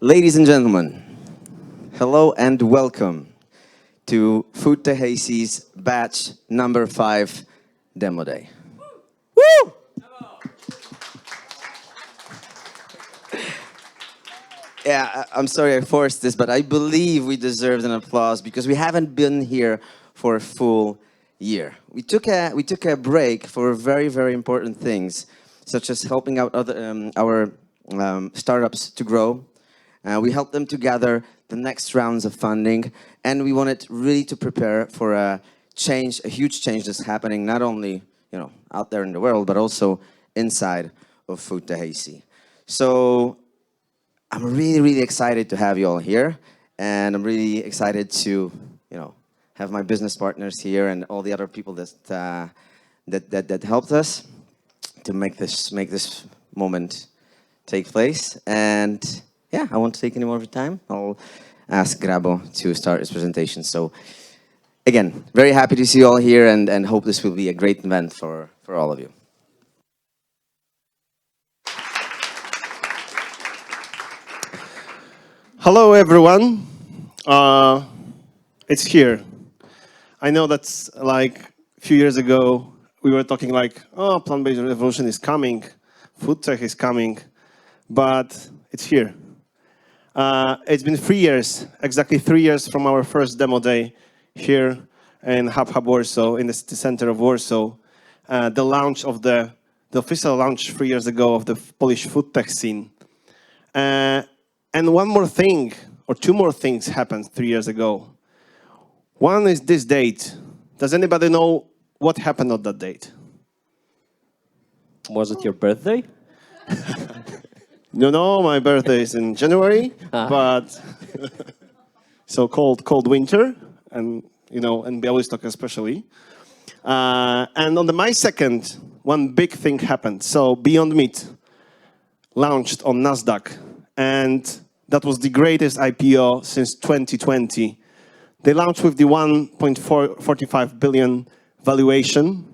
Ladies and gentlemen, hello and welcome to foodtechAC's batch number 5 demo day. Woo! Yeah, I'm sorry I forced this, but I believe we deserved an applause because we haven't been here for a full year. We took a break for very, very important things, such as helping out our startups to grow. We helped them to gather the next rounds of funding, and we wanted really to prepare for a change, a huge change that's happening not only out there in the world, but also inside of foodtechAC. So I'm really, really excited to have you all here, and I'm really excited to have my business partners here and all the other people that helped us to make this moment take place. And yeah, I won't take any more of your time. I'll ask Grabo to start his presentation. So again, very happy to see you all here and hope this will be a great event for all of you. Hello, everyone. It's here. I know that's like a few years ago, we were talking like, oh, plant-based revolution is coming, food tech is coming, but it's here. It's been 3 years, exactly 3 years from our first demo day here in Hub Warsaw, in the city center of Warsaw. The launch of the official launch 3 years ago of the Polish food tech scene. And one more thing, or two more things happened 3 years ago. One is this date. Does anybody know what happened on that date? Was it your birthday? No, my birthday is in January, but so cold winter, and and Białystok especially. And on the May 2nd, one big thing happened. So Beyond Meat launched on NASDAQ, and that was the greatest IPO since 2020. They launched with the $1.45 billion valuation.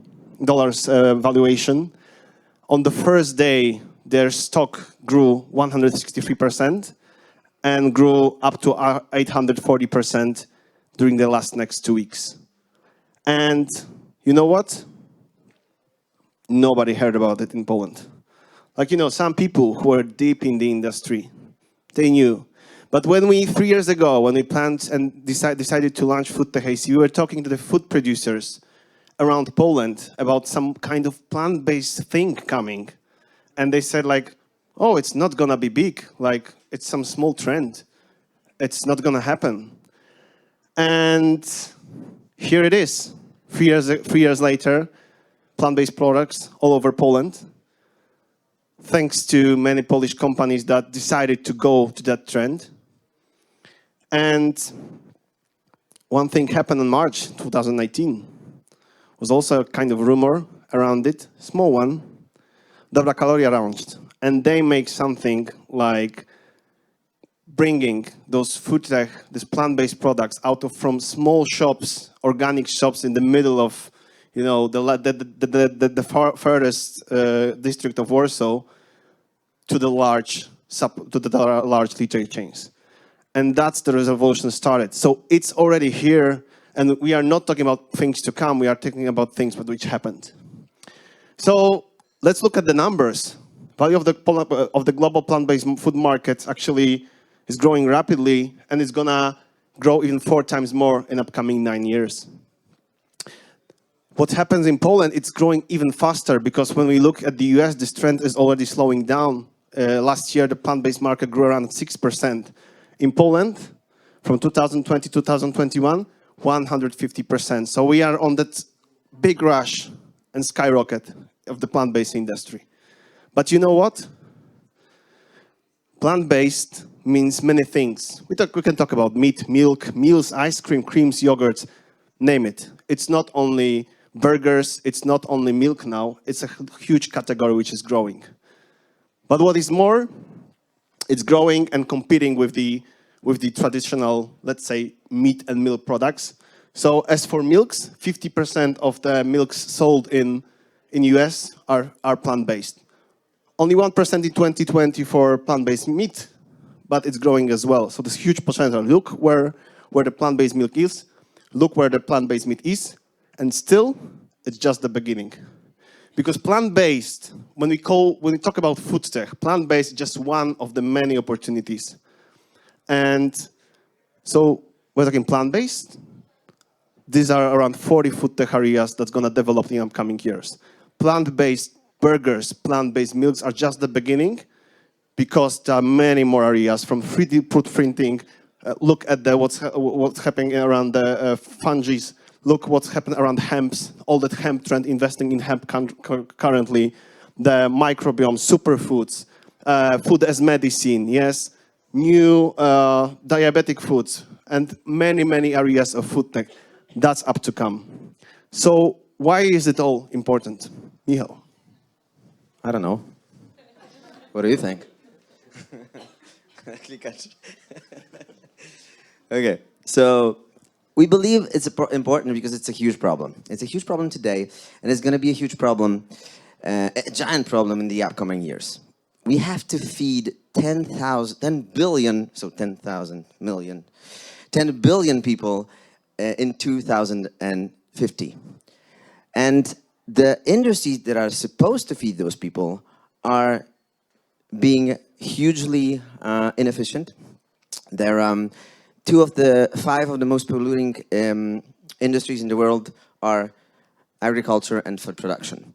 On the first day, their stock grew 163% and grew up to 840% during the next 2 weeks. And you know what? Nobody heard about it in Poland. Some people who are deep in the industry, they knew. But when 3 years ago, when we planned and decided to launch foodtechAC, we were talking to the food producers around Poland about some kind of plant-based thing coming. And they said oh, it's not gonna be big. It's some small trend. It's not gonna happen. And here it is. 3 years later, plant-based products all over Poland, thanks to many Polish companies that decided to go to that trend. And one thing happened in March 2019. Was also a kind of rumor around it, small one. Dobra Kaloria launched, and they make something like bringing those food tech, these plant-based products from small shops, organic shops in the middle of, the furthest district of Warsaw to the large retail chains. And that's the revolution started. So it's already here, and we are not talking about things to come, we are talking about things which happened. So let's look at the numbers. Value of the global plant-based food market actually is growing rapidly, and it's gonna grow even 4 times more in upcoming 9 years. What happens in Poland, it's growing even faster, because when we look at the US, this trend is already slowing down. Last year, the plant-based market grew around 6%. In Poland, from 2020 to 2021, 150%. So we are on that big rush and skyrocket of the plant-based industry. But you know what? Plant-based means many things. We can talk about meat, milk, meals, ice cream, creams, yogurts, name it. It's not only burgers, it's not only milk now, it's a huge category which is growing. But what is more, it's growing and competing with the traditional, let's say, meat and milk products. So as for milks, 50% of the milks sold in US are plant-based. Only 1% in 2020 for plant-based meat, but it's growing as well. So there's huge potential. Look where the plant-based milk is, look where the plant-based meat is, and still, it's just the beginning. Because plant-based, when we talk about food tech, plant-based is just one of the many opportunities. And so we're talking plant-based. These are around 40 food tech areas that's going to develop in upcoming years. Plant-based burgers, plant-based milks are just the beginning, because there are many more areas, from 3D food printing. Look at what's happening around the fungi. Look what's happening around hemps, all that hemp trend, investing in hemp currently, the microbiome, superfoods, food as medicine, yes, new diabetic foods, and many, many areas of food tech. That's up to come. So why is it all important? Michał? I don't know. What do you think? Okay, so we believe it's important because it's a huge problem. It's a huge problem today, and it's going to be a huge problem, a giant problem in the upcoming years. We have to feed 10 billion, so 10,000 million, 10 billion people in 2050. And the industries that are supposed to feed those people are being hugely inefficient. They're two of the 5 of the most polluting industries in the world are agriculture and food production.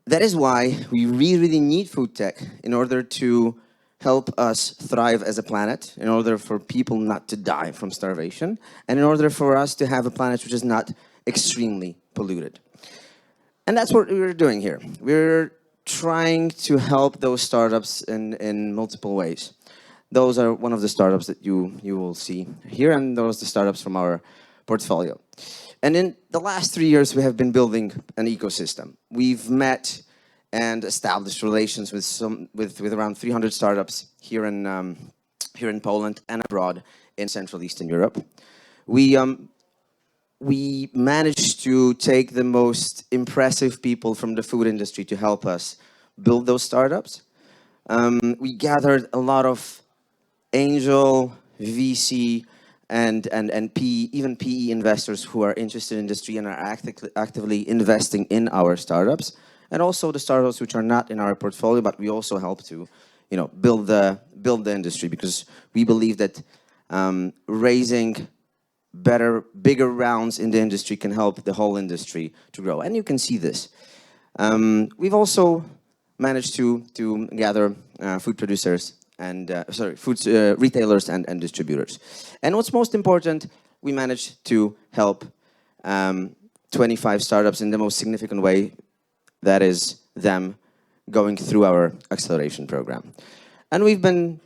That is why we really need food tech in order to help us thrive as a planet, in order for people not to die from starvation, and in order for us to have a planet which is not extremely polluted. And that's what we're doing here. We're trying to help those startups in multiple ways. Those are one of the startups that you will see here, and those are the startups from our portfolio. And in the last 3 years, we have been building an ecosystem. We've met and established relations with around 300 startups here in Poland and abroad in Central Eastern Europe. We managed to take the most impressive people from the food industry to help us build those startups. We gathered a lot of angel, VC, and PE, even PE investors who are interested in industry and are actively investing in our startups, and also the startups which are not in our portfolio, but we also help to, build the industry, because we believe that raising bigger rounds in the industry can help the whole industry to grow. And you can see this. We've also managed to gather food producers and retailers and distributors. And what's most important, we managed to help 25 startups in the most significant way, that is them going through our acceleration program. And we've been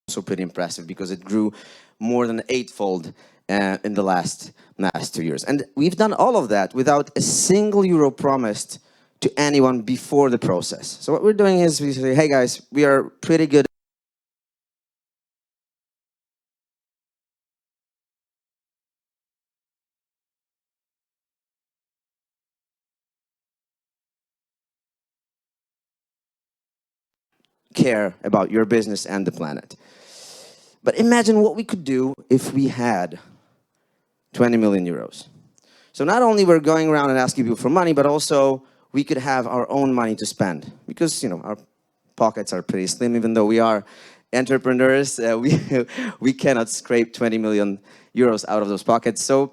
also pretty impressive because it grew more than 8-fold in the last 2 years. And we've done all of that without a single euro promised to anyone before the process. So what we're doing is we say, hey guys, we are pretty good care about your business and the planet. But imagine what we could do if we had 20 million euros. So not only we're going around and asking people for money, but also we could have our own money to spend, because our pockets are pretty slim. Even though we are entrepreneurs, we cannot scrape 20 million euros out of those pockets. So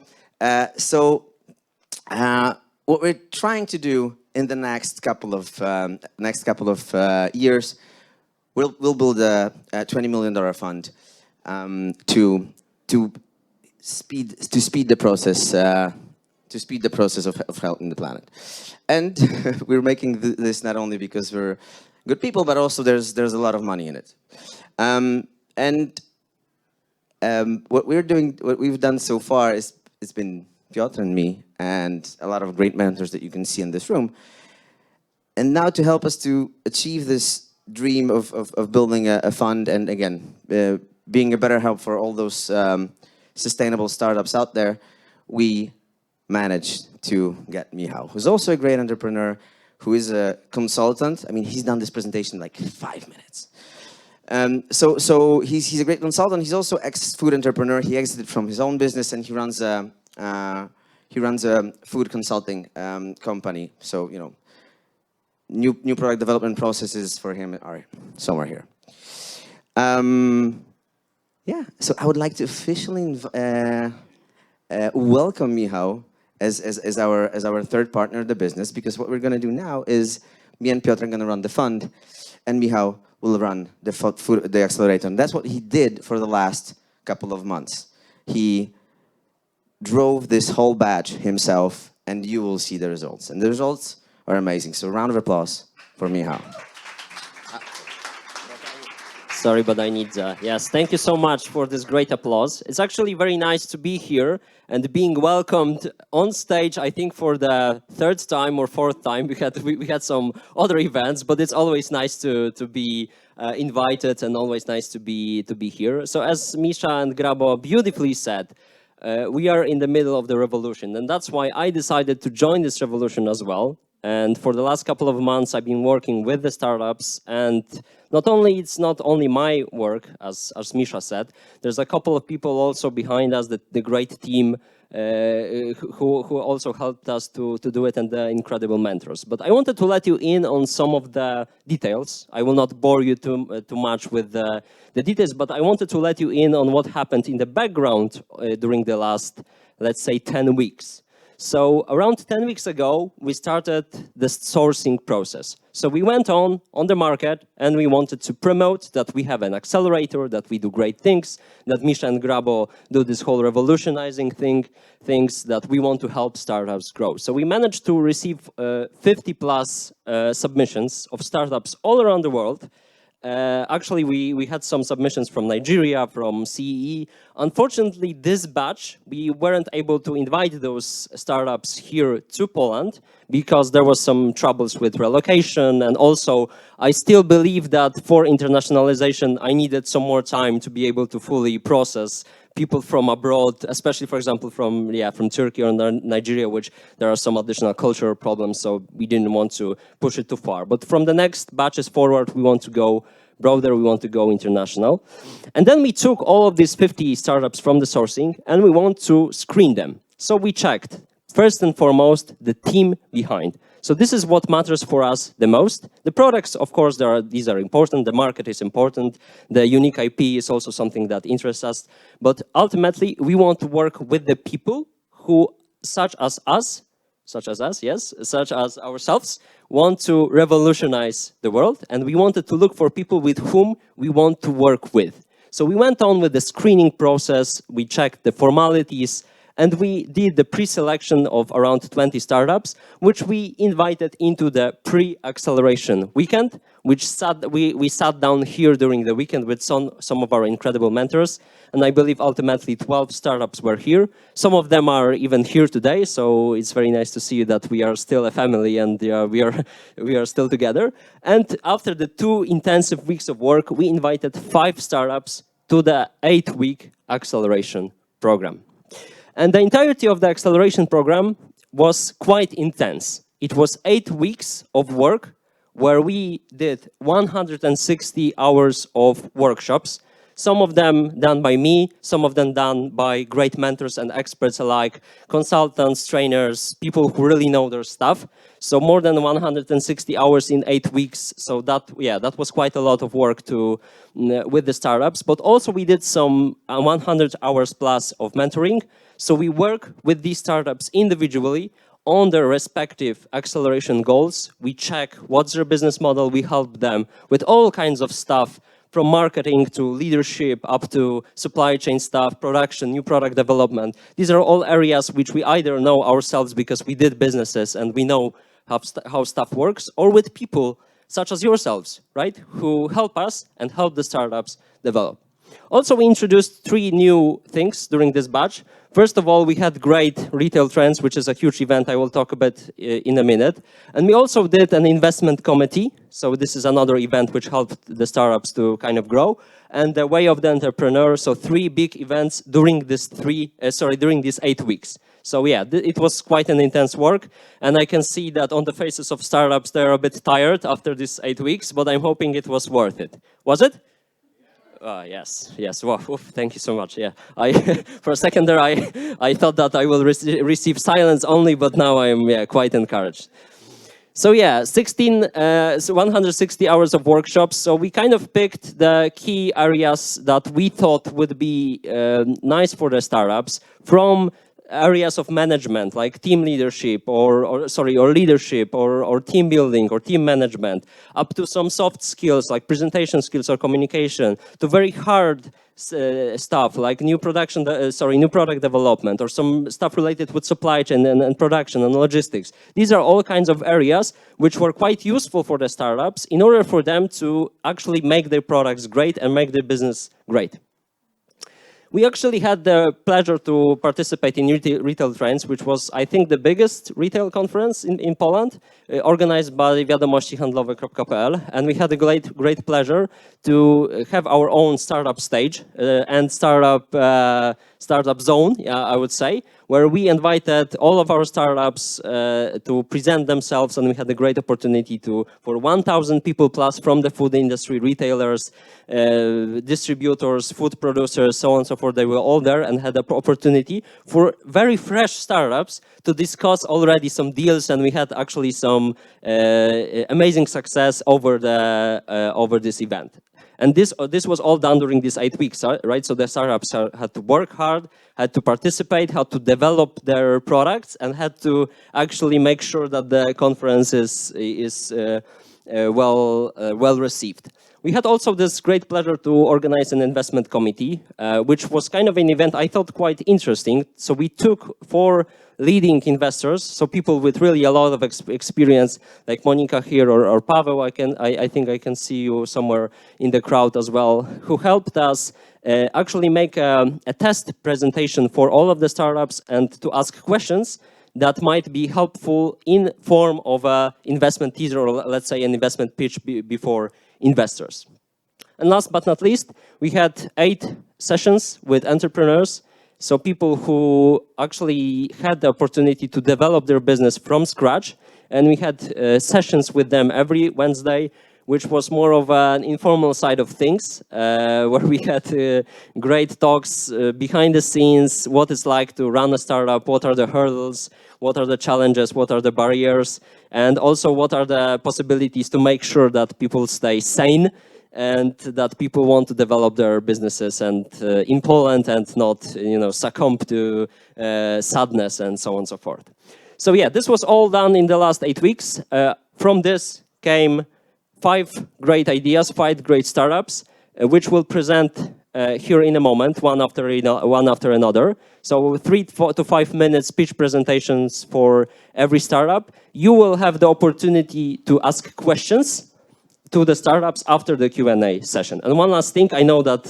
what we're trying to do in the next couple of years, we'll build a $20 million fund to speed the process of helping the planet. And we're making this not only because we're good people, but also there's a lot of money in it. What we've done so far is it's been Piotr and me and a lot of great mentors that you can see in this room. And now to help us to achieve this dream of building a fund and again, being a better help for all those sustainable startups out there, we managed to get Michał, who's also a great entrepreneur, who is a consultant. I mean, he's done this presentation in like 5 minutes. So he's a great consultant. He's also ex-food entrepreneur. He exited from his own business and he runs a food consulting company. So, you know, new product development processes for him are somewhere here. Yeah, so I would like to officially welcome Michał as our third partner in the business, because what we're going to do now is me and Piotr are going to run the fund and Michał will run the accelerator. And that's what he did for the last couple of months. He drove this whole batch himself and you will see the results. And the results are amazing. So round of applause for Michał. Sorry, but I need yes, thank you so much for this great applause. It's actually very nice to be here and being welcomed on stage, I think for the third time or fourth time. We had some other events, but it's always nice to be invited and always nice to be here. So as Misha and Grabo beautifully said, we are in the middle of the revolution, and that's why I decided to join this revolution as well. And for the last couple of months, I've been working with the startups, and it's not only my work, as Misha said. There's a couple of people also behind us, the great team who also helped us to do it, and the incredible mentors. But I wanted to let you in on some of the details. I will not bore you too much with the details, but I wanted to let you in on what happened in the background during the last, let's say, 10 weeks. So around 10 weeks ago, we started the sourcing process. So we went on the market and we wanted to promote that we have an accelerator, that we do great things, that Misha and Grabo do this whole revolutionizing things that we want to help startups grow. So we managed to receive 50 plus submissions of startups all around the world. Actually, we had some submissions from Nigeria, from CEE. Unfortunately, this batch, we weren't able to invite those startups here to Poland because there was some troubles with relocation. And also, I still believe that for internationalization, I needed some more time to be able to fully process people from abroad, especially, for example, from Turkey or Nigeria, which there are some additional cultural problems, so we didn't want to push it too far. But from the next batches forward, we want to go broader, we want to go international. And then we took all of these 50 startups from the sourcing, and we want to screen them. So we checked, first and foremost, the team behind. So this is what matters for us the most. The products, of course, these are important. The market is important. The unique IP is also something that interests us. But ultimately, we want to work with the people who, such as ourselves, want to revolutionize the world. And we wanted to look for people with whom we want to work with. So we went on with the screening process. We checked the formalities. And we did the pre-selection of around 20 startups, which we invited into the pre-acceleration weekend, which we sat down here during the weekend with some of our incredible mentors. And I believe ultimately 12 startups were here. Some of them are even here today, so it's very nice to see that we are still a family and we are still together. And after the 2 intensive weeks of work, we invited 5 startups to the 8-week acceleration program. And the entirety of the acceleration program was quite intense. It was 8 weeks of work where we did 160 hours of workshops, some of them done by me, some of them done by great mentors and experts alike, consultants, trainers, people who really know their stuff. So more than 160 hours in 8 weeks. So that was quite a lot of work with the startups. But also we did some 100 hours plus of mentoring. So we work with these startups individually on their respective acceleration goals. We check what's their business model. We help them with all kinds of stuff, from marketing to leadership up to supply chain stuff, production, new product development. These are all areas which we either know ourselves because we did businesses and we know how stuff works, or with people such as yourselves, right, who help us and help the startups develop. Also, we introduced 3 new things during this batch. First of all, we had great retail trends, which is a huge event I will talk about in a minute. And we also did an investment committee. So this is another event which helped the startups to kind of grow. And the way of the entrepreneur, so 3 big events during this during these 8 weeks. So yeah, it was quite an intense work. And I can see that on the faces of startups, they're a bit tired after these 8 weeks, but I'm hoping it was worth it. Was it? Yes. Wow, thank you so much. Yeah, for a second there, I thought that I will receive silence only, but now I'm quite encouraged. So yeah, 160 hours of workshops. So we kind of picked the key areas that we thought would be nice for the startups, from areas of management like team leadership or leadership or team building or team management, up to some soft skills like presentation skills or communication, to very hard stuff like new product development, or some stuff related with supply chain and production and logistics. These are all kinds of areas which were quite useful for the startups in order for them to actually make their products great and make their business great. We actually had the pleasure to participate in Retail Trends, which was, I think, the biggest retail conference in Poland, organized by wiadomościhandlowe.pl. And we had a great pleasure to have our own startup stage and startup zone, I would say, where we invited all of our startups to present themselves, and we had a great opportunity for 1,000 people plus from the food industry, retailers, distributors, food producers, so on and so forth. They were all there and had the opportunity for very fresh startups to discuss already some deals, and we had actually some amazing success over this event. And this was all done during these 8 weeks, right? So the startups had to work hard, had to participate, had to develop their products, and had to actually make sure that the conference is well received. We had also this great pleasure to organize an investment committee, which was kind of an event I thought quite interesting. So we took 4 leading investors, so people with really a lot of experience, like Monica here or Paweł. I think I can see you somewhere in the crowd as well, who helped us actually make a test presentation for all of the startups and to ask questions that might be helpful in form of an investment teaser, or let's say an investment pitch before investors. And last but not least, we had 8 sessions with entrepreneurs, so people who actually had the opportunity to develop their business from scratch. And we had sessions with them every Wednesday, which was more of an informal side of things, where we had great talks behind the scenes, what it's like to run a startup, what are the hurdles, what are the challenges, what are the barriers, and also what are the possibilities to make sure that people stay sane and that people want to develop their businesses and in Poland and not, succumb to sadness and so on and so forth. So yeah, this was all done in the last 8 weeks. From this came 5 great ideas, 5 great startups, which we'll present here in a moment, one after another. So 3 to 5 minutes speech presentations for every startup. You will have the opportunity to ask questions to the startups after the Q&A session. And one last thing, I know that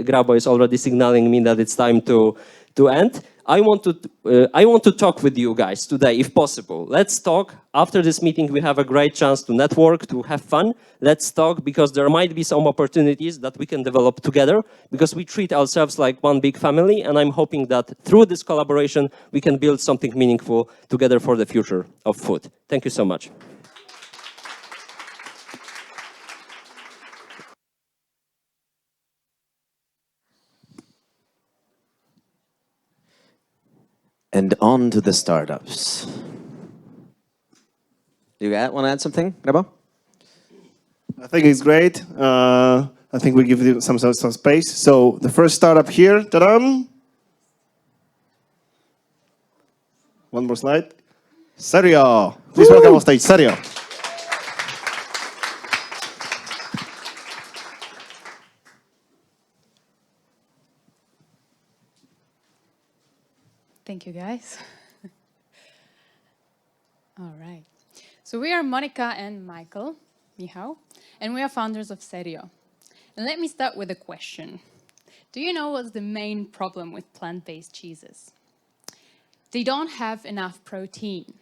Grabo is already signaling me that it's time to end. I want to talk with you guys today, if possible. Let's talk. After this meeting, we have a great chance to network, to have fun. Let's talk, because there might be some opportunities that we can develop together, because we treat ourselves like one big family, and I'm hoping that through this collaboration, we can build something meaningful together for the future of food. Thank you so much. And on to the startups. Do you want to add something, Grabo? I think it's great. I think we give you some space. So the first startup here, ta-da! One more slide. Serio. Please welcome on stage, Serio. Thank you, guys. All right. So we are Monica and Michael, Michał, and we are founders of Serio. And let me start with a question. Do you know what's the main problem with plant-based cheeses? They don't have enough protein.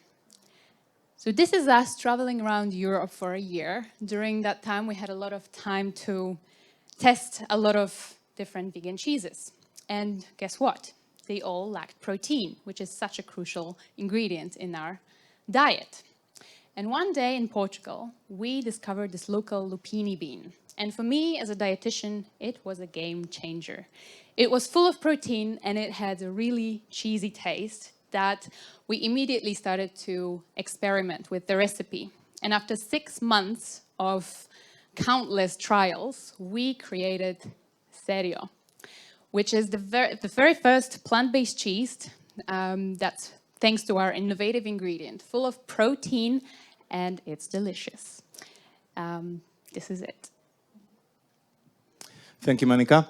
So this is us traveling around Europe for a year. During that time, we had a lot of time to test a lot of different vegan cheeses. And guess what? They all lacked protein, which is such a crucial ingredient in our diet. And one day in Portugal, we discovered this local lupine bean. And for me, as a dietitian, it was a game changer. It was full of protein and it had a really cheesy taste that we immediately started to experiment with the recipe. And after 6 months of countless trials, we created Serio, which is the very first plant-based cheese that's thanks to our innovative ingredient, full of protein, and it's delicious. This is it. Thank you, Monica.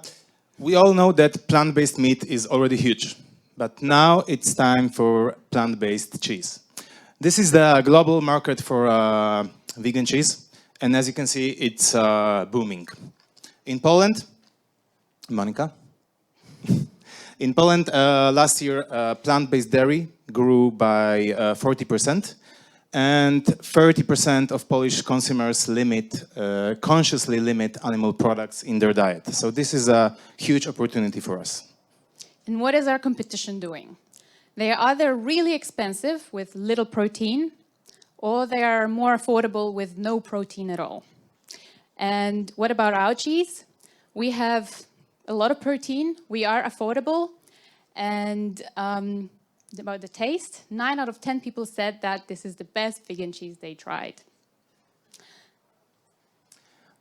We all know that plant-based meat is already huge, but now it's time for plant-based cheese. This is the global market for vegan cheese, and as you can see, it's booming. In Poland, Monica? In Poland, last year, plant-based dairy grew by 40%, and 30% of Polish consumers consciously limit animal products in their diet. So this is a huge opportunity for us. And what is our competition doing? They are either really expensive with little protein, or they are more affordable with no protein at all. And what about our cheese? We have a lot of protein, we are affordable, and about the taste, 9 out of 10 people said that this is the best vegan cheese they tried.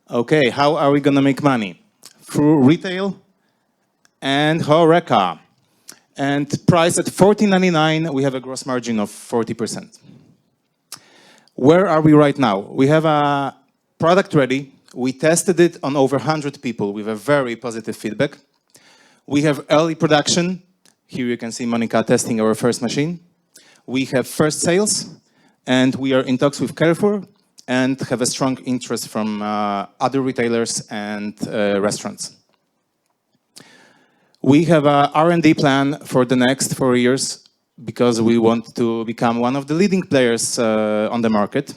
Okay, how are we gonna make money? Through retail and HoReCa. And priced at $14.99, we have a gross margin of 40%. Where are we right now? We have a product ready. We tested it on over 100 people with a very positive feedback. We have early production. Here you can see Monica testing our first machine. We have first sales, and we are in talks with Carrefour and have a strong interest from other retailers and restaurants. We have a R&D plan for the next 4 years because we want to become one of the leading players on the market.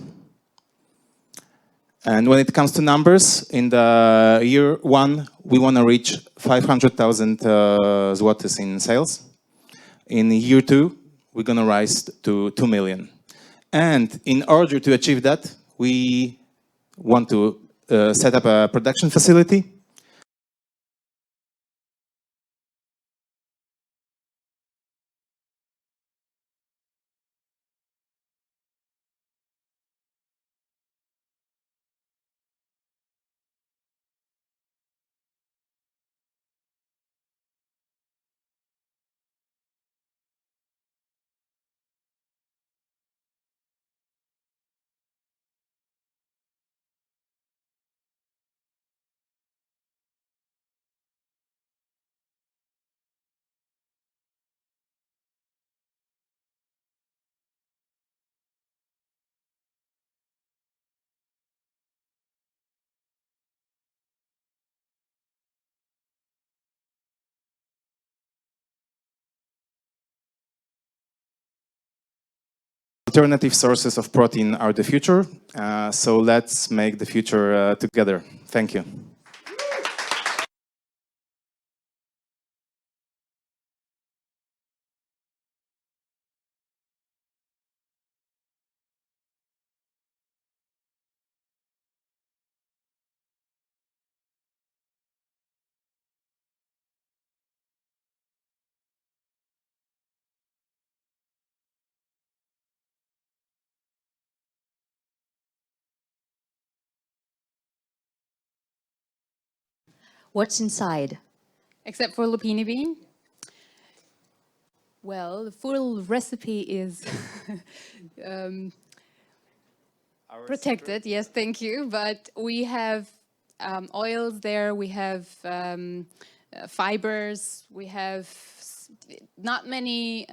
And when it comes to numbers, in the year 1, we want to reach 500,000 zlotys in sales. In year 2, we're going to rise to 2 million. And in order to achieve that, we want to set up a production facility. Alternative sources of protein are the future, so let's make the future together. Thank you. What's inside? Except for lupine bean. Well, the full recipe is protected. Yes, thank you. But we have oils there. We have fibers. We have not many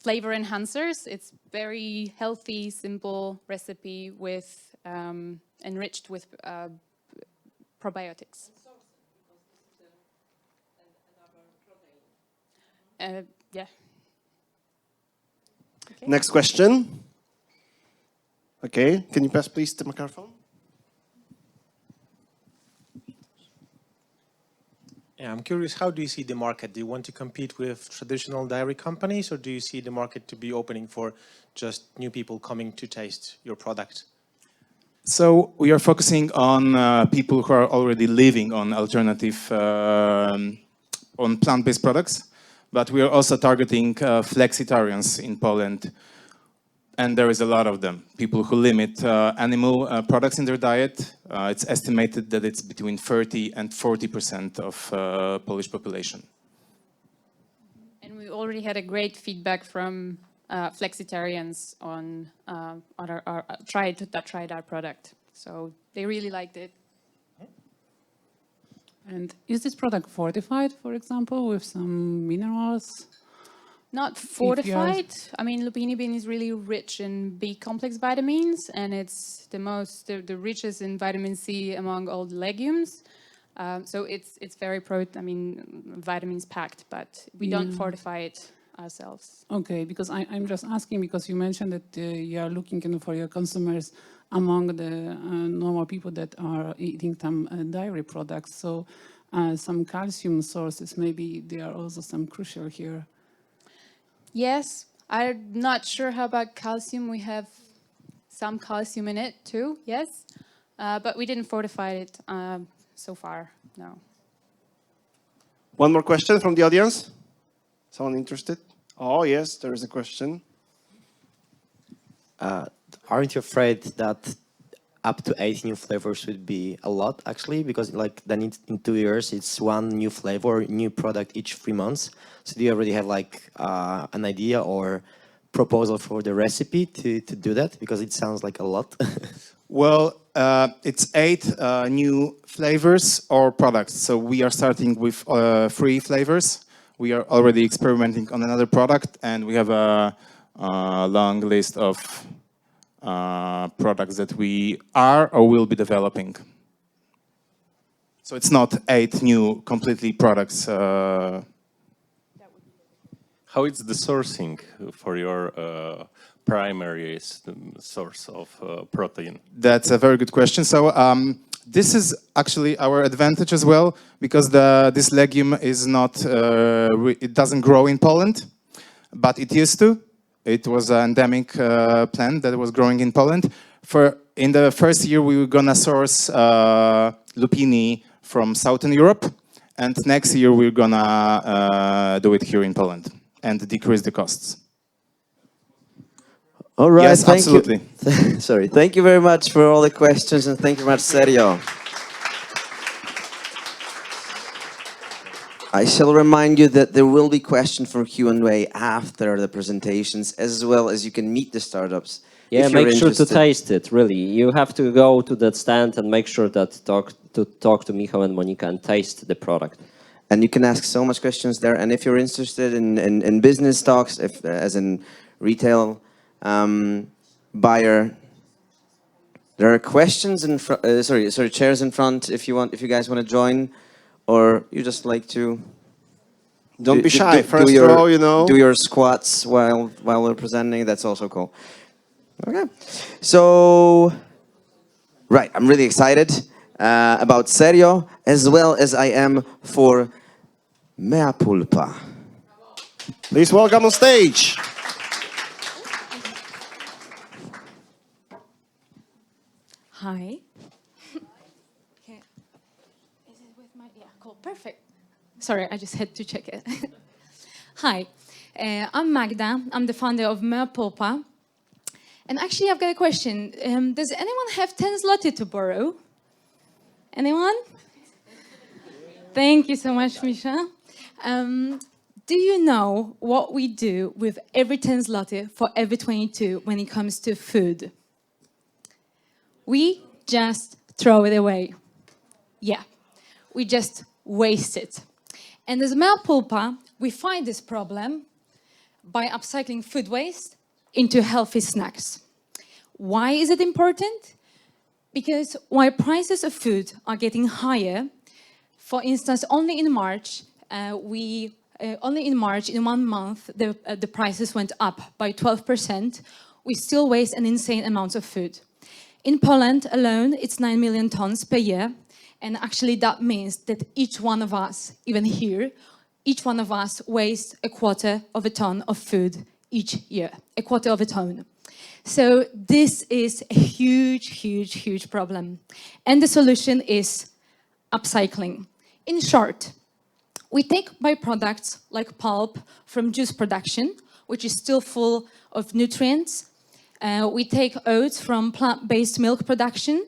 flavor enhancers. It's very healthy, simple recipe with enriched with probiotics. Yeah. Okay. Next question. Okay, can you pass please the microphone? Yeah, I'm curious, how do you see the market? Do you want to compete with traditional dairy companies, or do you see the market to be opening for just new people coming to taste your product? So we are focusing on people who are already living on alternative, on plant-based products, but we are also targeting flexitarians in Poland, and there is a lot of them. People who limit animal products in their diet. It's estimated that it's between 30 and 40% of Polish population. And we already had a great feedback from flexitarians on tried our product. So they really liked it. And is this product fortified, for example, with some minerals? Not fortified. I mean, lupine bean is really rich in B complex vitamins, and it's the richest in vitamin C among all the legumes. So it's very vitamins packed, but we don't fortify it ourselves. Okay, because I'm just asking because you mentioned that you are looking for your consumers among the normal people that are eating some dairy products. So some calcium sources, maybe they are also some crucial here. Yes, I'm not sure how about calcium. We have some calcium in it too, yes. But we didn't fortify it so far, no. One more question from the audience? Someone interested? Oh, yes, there is a question. Aren't you afraid that up to 8 new flavors would be a lot, actually? Because like then in 2 years, it's one new flavor, new product each 3 months. So do you already have like an idea or proposal for the recipe to do that? Because it sounds like a lot. Well, it's 8 new flavors or products. So we are starting with 3 flavors. We are already experimenting on another product, and we have a long list of products that we are or will be developing. So it's not 8 new completely products. How is the sourcing for your primary source of protein? That's a very good question. So this is actually our advantage as well, because this legume is not, it doesn't grow in Poland, but it used to. It was an endemic plant that was growing in Poland. In the first year, we were gonna source lupine from Southern Europe, and next year we're gonna do it here in Poland and decrease the costs. All right, Yes, thank absolutely. you. Sorry, thank you very much for all the questions, and thank you very much, Serio. I shall remind you that there will be questions for Q&A after the presentations, as well as you can meet the startups. Yeah, if you're make sure to interested. taste it, really. You have to go to that stand and make sure that talk to Michał and Monika and taste the product. And you can ask so much questions there. And if you're interested in business talks, as in retail buyer, there are questions in chairs in front if you guys want to join, or you just like to. Don't be shy. First row, you know. Do your squats while we're presenting. That's also cool. Okay, so right, I'm really excited about Serio, as well as I am for Mea Pulpa. Please welcome on stage. Hi. Okay. Is it with my... Yeah, cool. Perfect. Sorry, I just had to check it. Hi. I'm Magda. I'm the founder of Mea Pulpa. And actually, I've got a question. Does anyone have 10 zloty to borrow? Anyone? Thank you so much, Misha. do you know what we do with every 10 zloty for every 22 when it comes to food? We just throw it away. Yeah, we just waste it. And as Mea Pulpa, we find this problem by upcycling food waste into healthy snacks. Why is it important? Because while prices of food are getting higher, for instance, only in March, in 1 month, the prices went up by 12%. We still waste an insane amount of food. In Poland alone, it's 9 million tons per year. And actually that means that each one of us, even here, each one of us wastes a quarter of a ton of food each year, a quarter of a ton. So this is a huge, huge, huge problem. And the solution is upcycling. In short, we take byproducts like pulp from juice production, which is still full of nutrients. We take oats from plant-based milk production.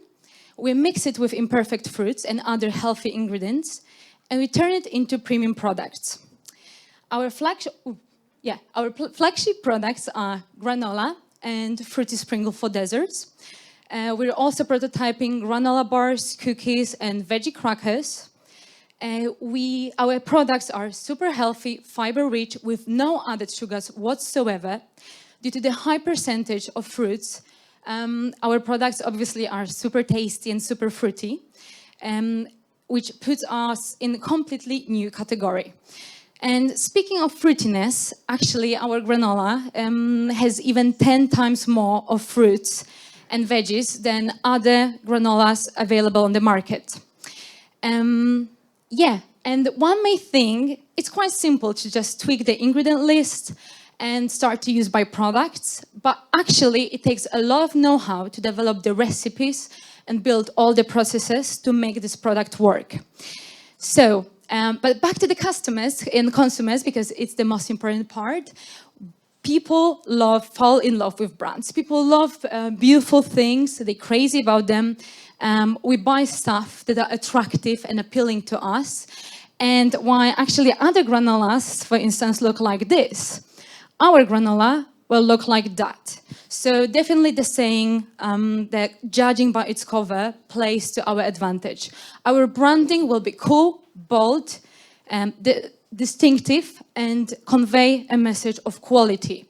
We mix it with imperfect fruits and other healthy ingredients, and we turn it into premium products. Our flagship products are granola and fruity sprinkle for desserts. We're also prototyping granola bars, cookies, and veggie crackers. Our products are super healthy, fiber-rich, with no added sugars whatsoever. Due to the high percentage of fruits, our products obviously are super tasty and super fruity, which puts us in a completely new category. And speaking of fruitiness, actually our granola has even 10 times more of fruits and veggies than other granolas available on the market. Yeah, and one may think it's quite simple to just tweak the ingredient list and start to use byproducts, but actually it takes a lot of know-how to develop the recipes and build all the processes to make this product work. So, but back to the customers and consumers, because it's the most important part. People fall in love with brands. People love beautiful things. They're crazy about them. We buy stuff that are attractive and appealing to us. And why actually other granolas, for instance, look like this, our granola will look like that. So definitely the saying that judging by its cover plays to our advantage. Our branding will be cool, bold, distinctive, and convey a message of quality.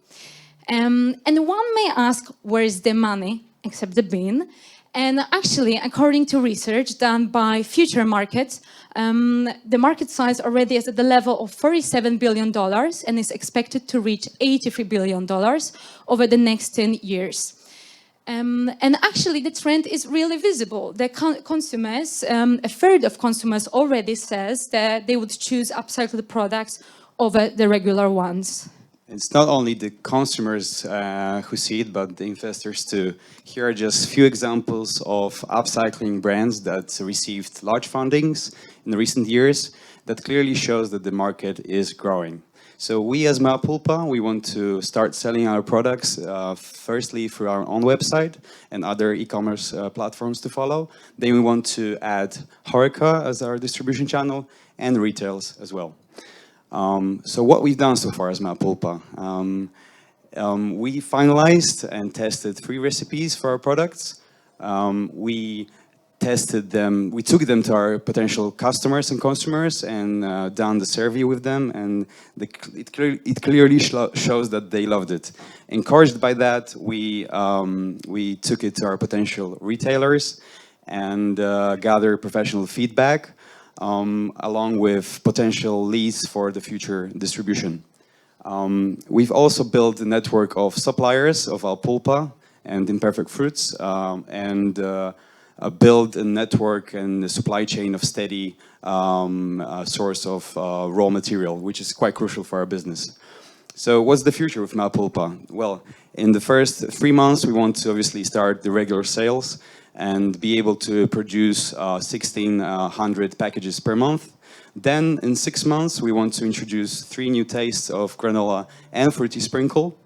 And one may ask, where is the money, except the bin? And actually, according to research done by Future Market, the market size already is at the level of $47 billion and is expected to reach $83 billion over the next 10 years. And actually, the trend is really visible. The consumers, a third of consumers already says that they would choose upcycled products over the regular ones. It's not only the consumers who see it, but the investors too. Here are just a few examples of upcycling brands that received large fundings in the recent years that clearly shows that the market is growing. So we as Mea Pulpa, we want to start selling our products firstly through our own website and other e-commerce platforms to follow. Then we want to add HoReCa as our distribution channel and retails as well. So what we've done so far as Mea Pulpa, we finalized and tested 3 recipes for our products. We tested them, we took them to our potential customers and consumers and done the survey with them, and it clearly shows that they loved it. Encouraged by that, we took it to our potential retailers and gathered professional feedback, along with potential leads for the future distribution. We've also built a network of suppliers of our pulpa and imperfect fruits, and build a network and a supply chain of steady source of raw material, which is quite crucial for our business. So what's the future with Mea Pulpa? Well, in the first 3 months, we want to obviously start the regular sales and be able to produce 1,600 packages per month. Then in 6 months, we want to introduce 3 new tastes of granola and fruity sprinkle.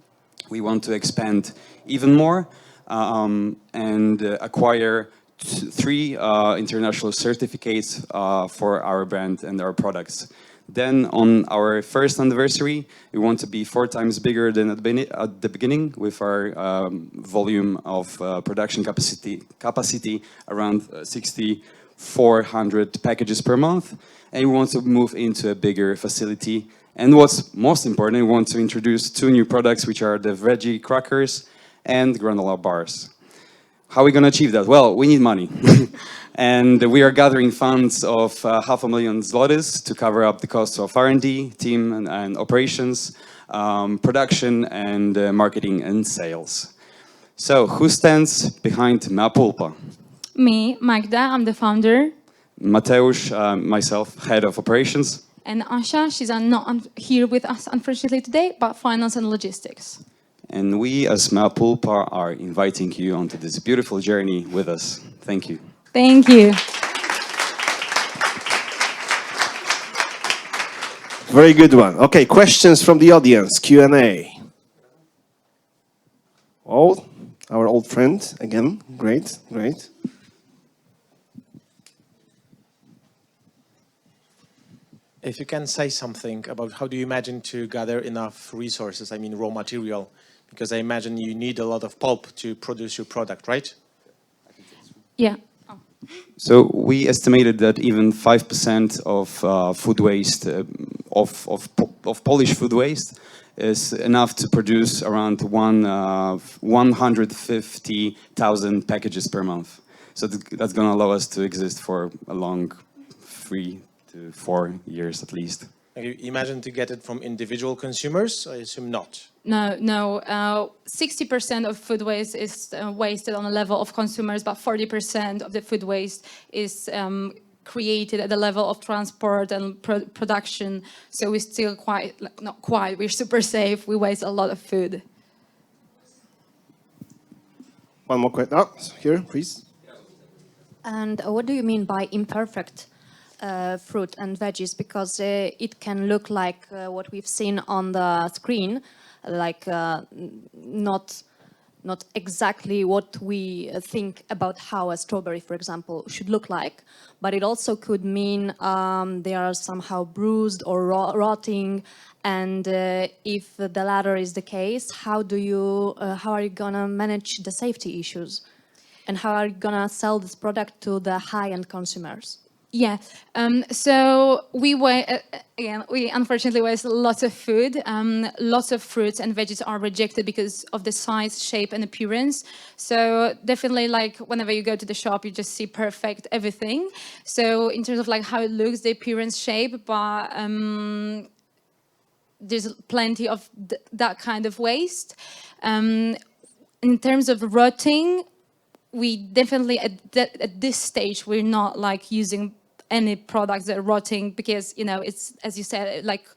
We want to expand even more and acquire 3 international certificates for our brand and our products. Then on our first anniversary, we want to be 4 times bigger than at the beginning with our volume of production capacity around 6,400 packages per month. And we want to move into a bigger facility. And what's most important, we want to introduce 2 new products, which are the veggie crackers and granola bars. How are we going to achieve that? Well, we need money. And we are gathering funds of 500,000 zlotys to cover up the costs of R&D, team and operations, production and marketing and sales. So who stands behind Mea Pulpa? Me, Magda, I'm the founder. Mateusz, myself, head of operations. And Asha, she's not here with us unfortunately today, but finance and logistics. And we as Mea Pulpa are inviting you onto this beautiful journey with us. Thank you. Thank you. Very good one. Okay, questions from the audience, Q&A. Oh, our old friend again. Great, great. If you can say something about how do you imagine to gather enough resources, I mean raw material, because I imagine you need a lot of pulp to produce your product, right? Yeah. So we estimated that even 5% of food waste, of Polish food waste, is enough to produce around 150,000 packages per month. So that's going to allow us to exist for a long 3 to 4 years at least. You imagine to get it from individual consumers? I assume not. No. 60% of food waste is wasted on the level of consumers, but 40% of the food waste is created at the level of transport and production. So we're still not quite, we're super safe. We waste a lot of food. One more question. Oh, here, please. And what do you mean by imperfect fruit and veggies? Because it can look like what we've seen on the screen, like not exactly what we think about how a strawberry, for example, should look like. But it also could mean they are somehow bruised or rotting. And if the latter is the case, how are you gonna manage the safety issues? And how are you gonna sell this product to the high-end consumers? Yeah, so we unfortunately waste lots of food. Lots of fruits and veggies are rejected because of the size, shape, and appearance. So definitely, like whenever you go to the shop, you just see perfect everything. So in terms of like how it looks, the appearance, shape, but there's plenty of that kind of waste. In terms of rotting, we definitely at this stage we're not like using any products that are rotting because it's, as you said, like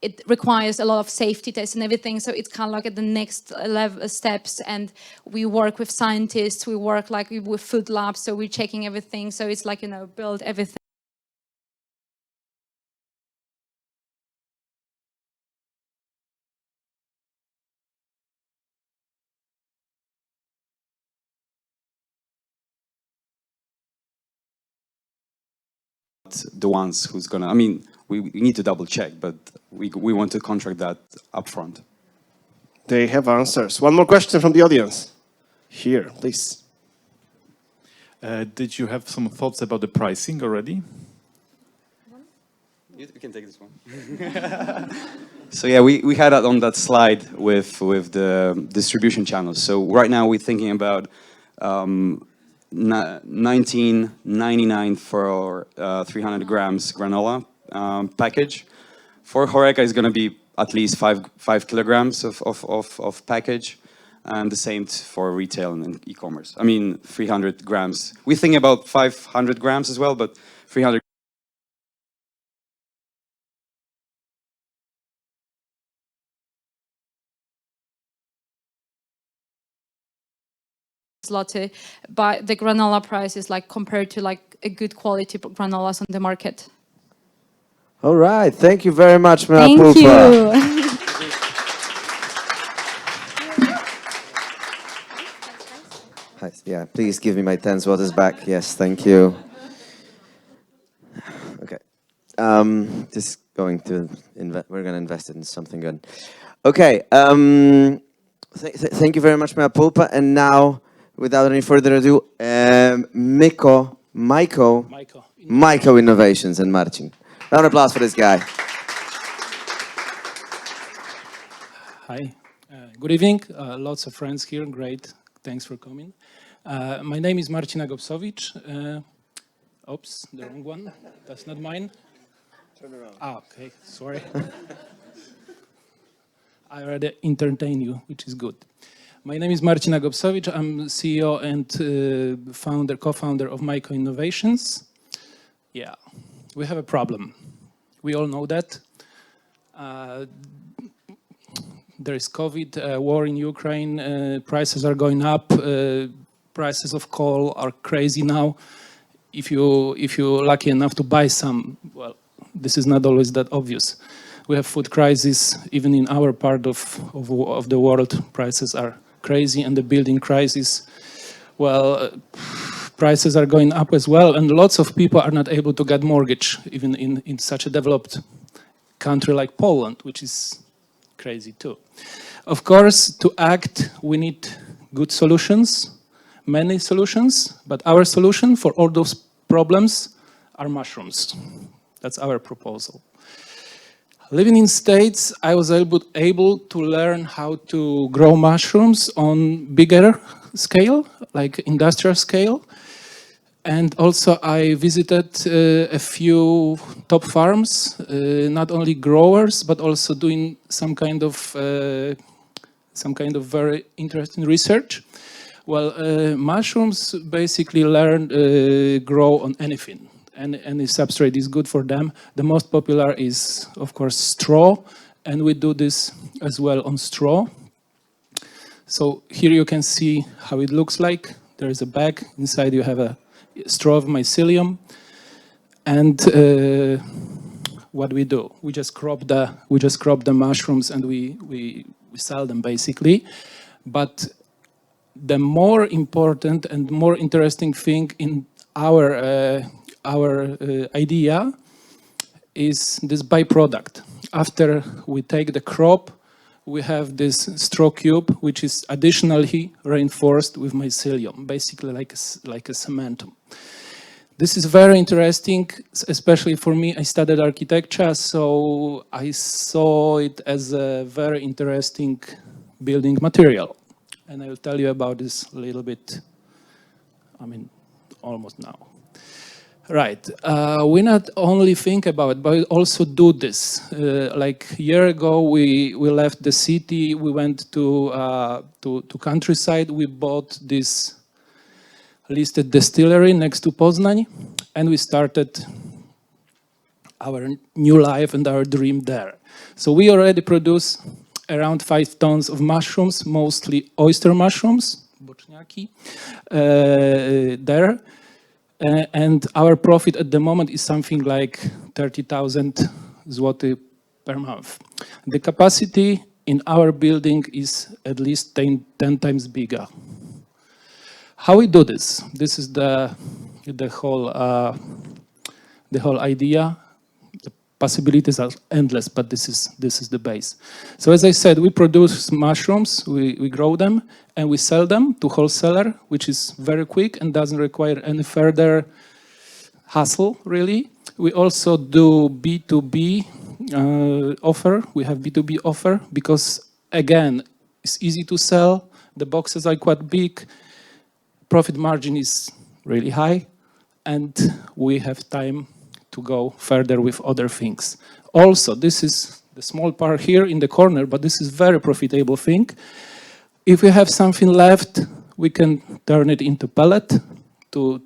it requires a lot of safety tests and everything, so it's kind of like at the next level steps. And we work with scientists, we work like with food labs, so we're checking everything, so it's like build everything. The ones who's gonna, I mean, we need to double check, but we want to contract that upfront. They have answers. One more question from the audience. Here, please. Did you have some thoughts about the pricing already? You can take this one. So yeah, we had that on that slide with the distribution channels. So right now we're thinking about 19.99 for 300 grams granola package. For Horeca, it's going to be at least 5 kilograms of package, and the same for retail and e-commerce. I mean, 300 grams. We think about 500 grams as well, but 300. Zloty, but the granola price is like compared to like a good quality granolas on the market. All right, thank you very much, Mea Thank Pulpa. you. Hi, yeah, please give me my 10 zlotys back. Yes, thank you. Okay. Just going to we're going to invest it in something good. Okay. Thank you very much, Mea Pulpa. And now, without any further ado, Myco Innovations and Marcin. Round of applause for this guy. Hi. Good evening. Lots of friends here. Great. Thanks for coming. My name is Marcin Agopsowicz. Oops, the wrong one. That's not mine. Turn around. Ah, okay. Sorry. I already entertain you, which is good. My name is Marcin Agopsowicz. I'm CEO and co-founder of Myco Innovations. Yeah, we have a problem. We all know that. There is COVID, war in Ukraine, prices are going up, prices of coal are crazy now. If you're lucky enough to buy some, well, this is not always that obvious. We have food crisis, even in our part of the world, prices are crazy, and the building crisis, well, prices are going up as well, and lots of people are not able to get mortgage, even in such a developed country like Poland, which is crazy too. Of course, to act, we need good solutions, many solutions, but our solution for all those problems are mushrooms. That's our proposal. Living in States, I was able to learn how to grow mushrooms on bigger scale, like industrial scale. And also I visited a few top farms, not only growers, but also doing some kind of very interesting research. Well, mushrooms basically grow on anything, and any substrate is good for them. The most popular is, of course, straw, and we do this as well on straw. So here you can see how it looks like. There is a bag, inside you have a straw of mycelium, and what we do, we just crop the mushrooms and we sell them basically. But the more important and more interesting thing in our idea is this byproduct. After we take the crop, we have this straw cube, which is additionally reinforced with mycelium, basically like a cementum. This is very interesting, especially for me. I studied architecture, so I saw it as a very interesting building material. And I'll tell you about this a little bit, almost now. Right, we not only think about it, but we also do this. Like a year ago, we left the city, we went to countryside, we bought this listed distillery next to Poznań, and we started our new life and our dream there. So we already produce around 5 tons of mushrooms, mostly oyster mushrooms, boczniaki, there. And our profit at the moment is something like 30,000 zloty per month. The capacity in our building is at least 10 times bigger. How we do this? This is the whole idea. The possibilities are endless, but this is the base. So as I said, we produce mushrooms, we grow them, and we sell them to wholesaler, which is very quick and doesn't require any further hassle, really. We also do B2B offer. We have B2B offer because, again, it's easy to sell. The boxes are quite big. Profit margin is really high, and we have time to go further with other things. Also, this is the small part here in the corner, but this is very profitable thing. If we have something left, we can turn it into pellet to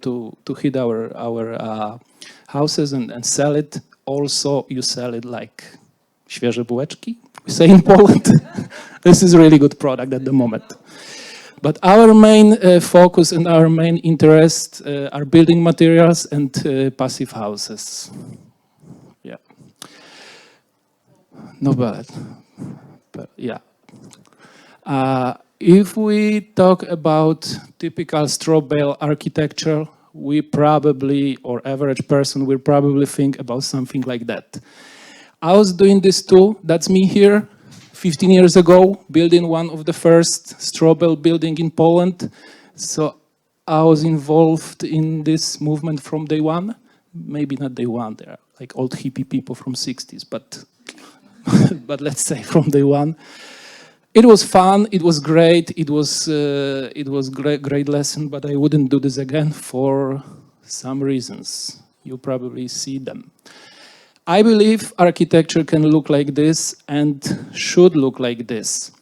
heat our houses and sell it. Also, you sell it like świeże bułeczki, we say in Poland. This is a really good product at the moment. But our main focus and our main interest are building materials and passive houses. Yeah. No bad. But yeah. If we talk about typical straw bale architecture, we probably, or average person will probably think about something like that. I was doing this too, that's me here, 15 years ago, building one of the first straw bale building in Poland. So I was involved in this movement from day one. Maybe not day one, they're like old hippie people from 60s, but, but let's say from day one. It was fun, it was great, it was great lesson, but I wouldn't do this again for some reasons. You probably see them. I believe architecture can look like this and should look like this.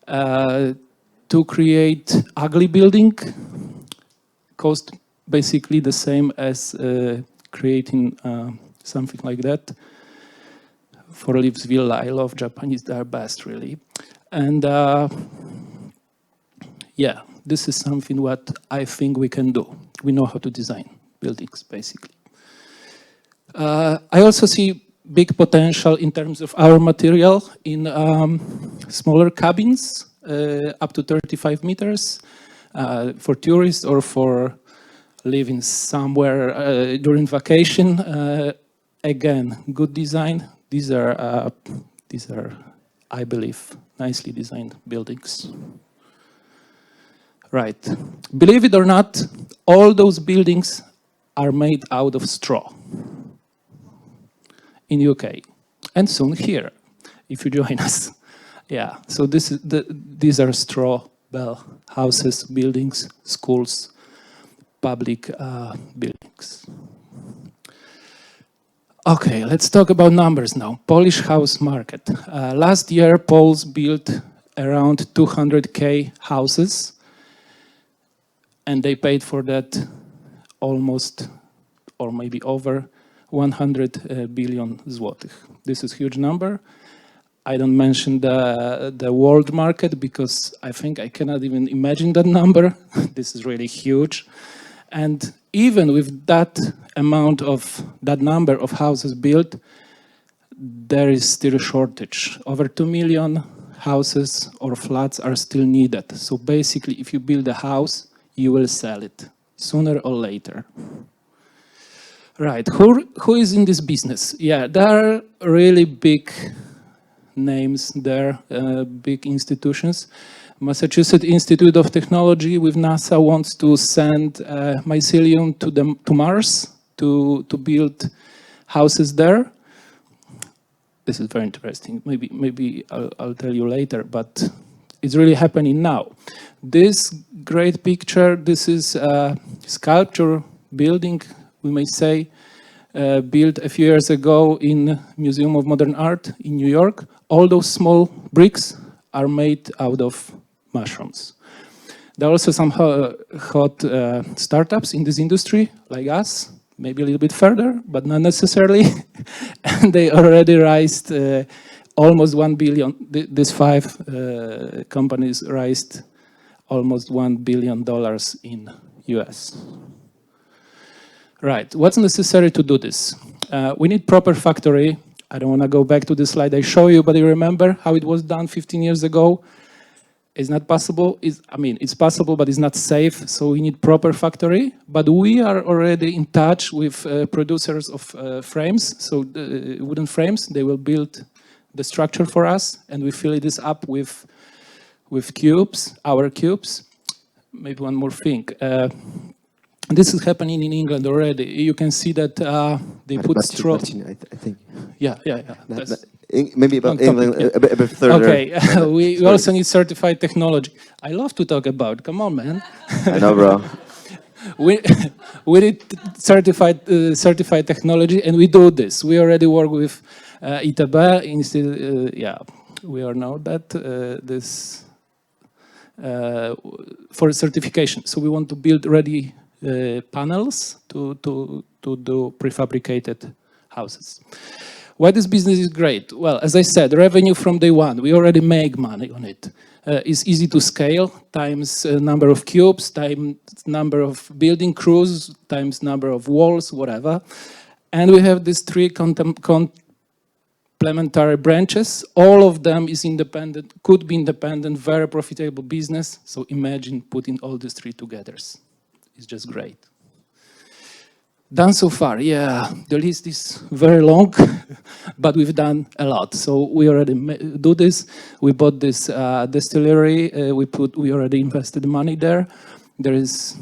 To create ugly building cost basically the same as creating something like that. For Leaves Villa, I love Japanese, they're best really. And yeah, this is something what I think we can do. We know how to design buildings, basically. I also see big potential in terms of our material in smaller cabins, up to 35 meters, for tourists or for living somewhere during vacation. Again, good design. These are, I believe, nicely designed buildings. Right. Believe it or not, all those buildings are made out of straw in UK, and soon here, if you join us. Yeah, so these are straw bale houses, buildings, schools, public buildings. Okay, let's talk about numbers now. Polish house market. Last year, Poles built around 200K houses, and they paid for that almost, or maybe over, 100 billion złotych. This is a huge number. I don't mention the world market because I think I cannot even imagine that number. This is really huge. And even with that amount of, that number of houses built, there is still a shortage. Over 2 million houses or flats are still needed. So basically, if you build a house, you will sell it sooner or later. Right, who is in this business? Yeah, there are really big names there, big institutions. Massachusetts Institute of Technology with NASA wants to send mycelium to Mars to build houses there. This is very interesting. Maybe I'll tell you later, but it's really happening now. This great picture, this is a sculpture building, we may say, built a few years ago in Museum of Modern Art in New York. All those small bricks are made out of mushrooms. There are also some hot startups in this industry, like us, maybe a little bit further, but not necessarily. And they already raised almost 1 billion. These 5 companies raised almost $1 billion in US. Right, what's necessary to do this? We need proper factory. I don't want to go back to the slide I show you, but you remember how it was done 15 years ago? It's not possible. It's possible, but it's not safe. So we need proper factory. But we are already in touch with producers of frames, so wooden frames. They will build the structure for us, and we fill this up with cubes, our cubes. Maybe one more thing. This is happening in England already. You can see that they put straw. I think. Yeah. Maybe about England, yeah. a bit further. Okay, we also need certified technology. I love to talk about. Come on, man. I know, bro. we need certified technology, and we do this. We already work with ITB. Yeah, we all know that this for certification. So we want to build ready panels to do prefabricated houses. Why this business is great? Well, as I said, revenue from day one. We already make money on it. It's easy to scale, times number of cubes, times number of building crews, times number of walls, whatever. And we have these 3 complementary branches. All of them is independent, could be independent, very profitable business. So imagine putting all these 3 together. It's just great. Done so far, yeah. The list is very long, but we've done a lot. So we already do this. We bought this distillery. We already invested money there. There is,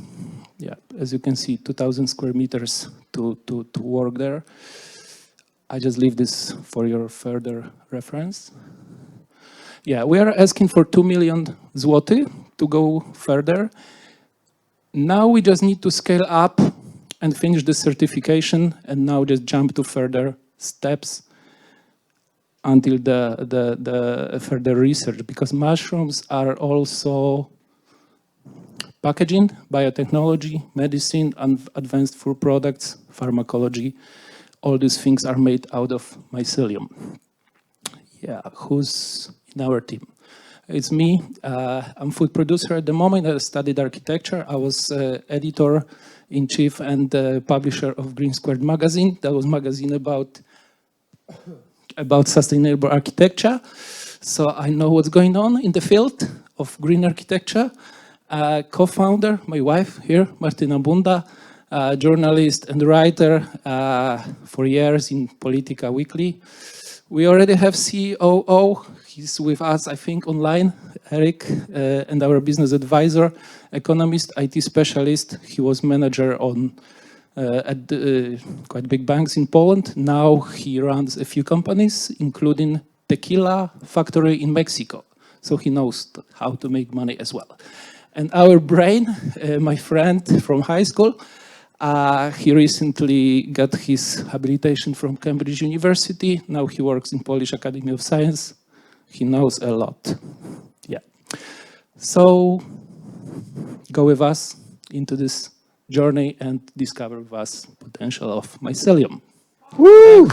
yeah, as you can see, 2,000 square meters to work there. I just leave this for your further reference. Yeah, we are asking for 2 million zloty to go further. Now we just need to scale up and finish the certification, and now just jump to further steps until the further research, because mushrooms are also packaging, biotechnology, medicine, and advanced food products, pharmacology. All these things are made out of mycelium. Yeah, who's in our team? It's me. I'm food producer at the moment. I studied architecture. I was editor-in-chief and publisher of Green Squared magazine. That was magazine about sustainable architecture. So I know what's going on in the field of green architecture. Co-founder, my wife here, Martina Bunda, journalist and writer for years in Politica Weekly. We already have COO. He's with us, I think, online, Eric, and our business advisor, economist, IT specialist. He was manager at quite big banks in Poland. Now he runs a few companies, including tequila factory in Mexico. So he knows how to make money as well. And our brain, my friend from high school, he recently got his habilitation from Cambridge University. Now he works in Polish Academy of Science. He knows a lot. Yeah. So go with us into this journey and discover with us potential of mycelium. Woo!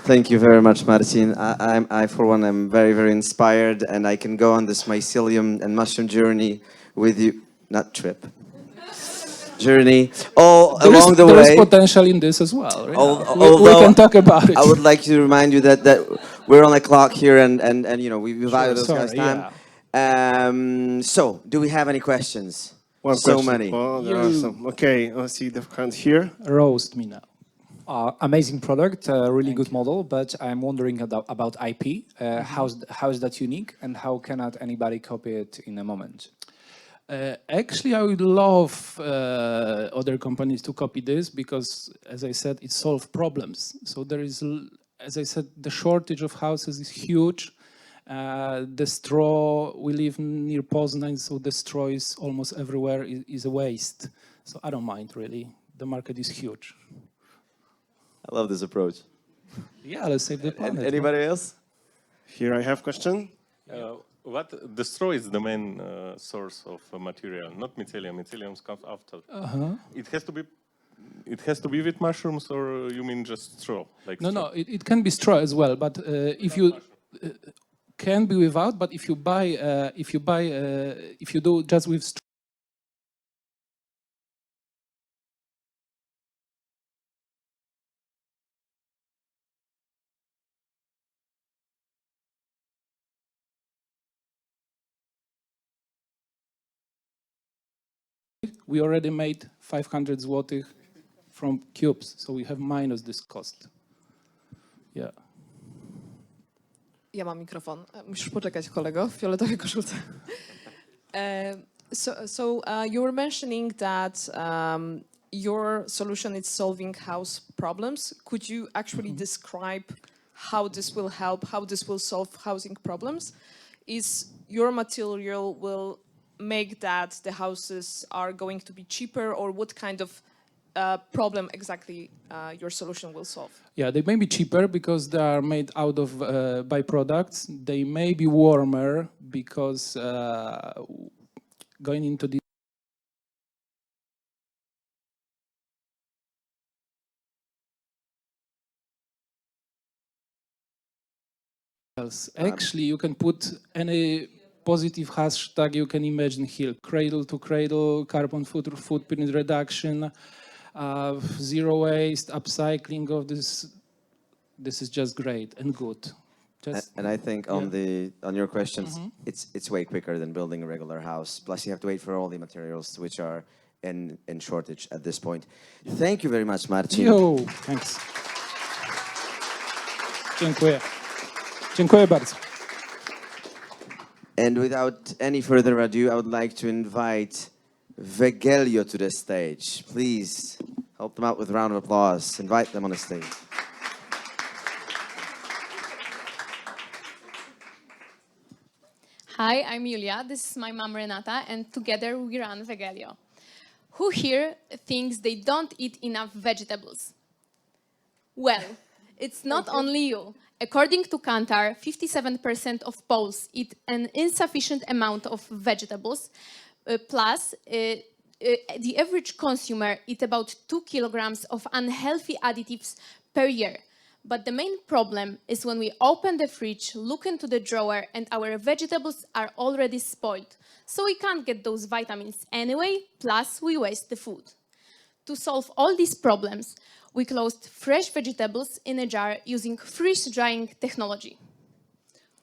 Thank you very much, Marcin. I, for one, am very, very inspired, and I can go on this mycelium and mushroom journey with you. Not trip. Journey all along the way. There is potential in this as well. Right? Although we can talk about it. I would like to remind you that we're on the clock here, and you know we value those guys' time. Yeah. So, do we have any questions? One so question. many. Oh, there are some. Okay, let's see the hand here. Roast me now. Amazing product, really good model, but I'm wondering about IP. How is that unique, and how cannot anybody copy it in a moment? Actually, I would love other companies to copy this because, as I said, it solves problems. So there is, as I said, the shortage of houses is huge. The straw, we live near Poznań, so the straw is almost everywhere is a waste. So I don't mind, really. The market is huge. I love this approach. Yeah, let's save the planet. Anybody else? Here I have question. What the straw is the main source of material, not mycelium. Mycelium comes after. It has to be with mushrooms, or you mean just straw? Like no, straw? no, it can be straw as well. But if you can be without, but if you do just with straw. We already made 500 złotych from cubes, so we have minus this cost. Yeah. Ja mam mikrofon. Musisz poczekać, kolego, w fioletowej koszulce. So you were mentioning that your solution is solving house problems. Could you actually describe how this will help, how this will solve housing problems? Is your material will make that the houses are going to be cheaper, or what kind of problem exactly your solution will solve? Yeah, they may be cheaper because they are made out of byproducts. They may be warmer because going into the actually, you can put any positive hashtag you can imagine here: cradle to cradle, carbon footprint reduction, zero waste, upcycling of this. This is just great and good. And I think on your questions, it's way quicker than building a regular house. Plus, you have to wait for all the materials which are in shortage at this point. Thank you very much, Marcin. Yo, thanks. Dziękuję. Dziękuję bardzo. And without any further ado, I would like to invite Vegelio to the stage. Please help them out with a round of applause. Invite them on the stage. Hi, I'm Julia. This is my mom Renata, and together we run Vegelio. Who here thinks they don't eat enough vegetables? Well, it's not only you. According to Kantar, 57% of Poles eat an insufficient amount of vegetables, plus the average consumer eats about 2 kilograms of unhealthy additives per year. But the main problem is when we open the fridge, look into the drawer, and our vegetables are already spoiled. So we can't get those vitamins anyway, plus we waste the food. To solve all these problems, we closed fresh vegetables in a jar using freeze-drying technology.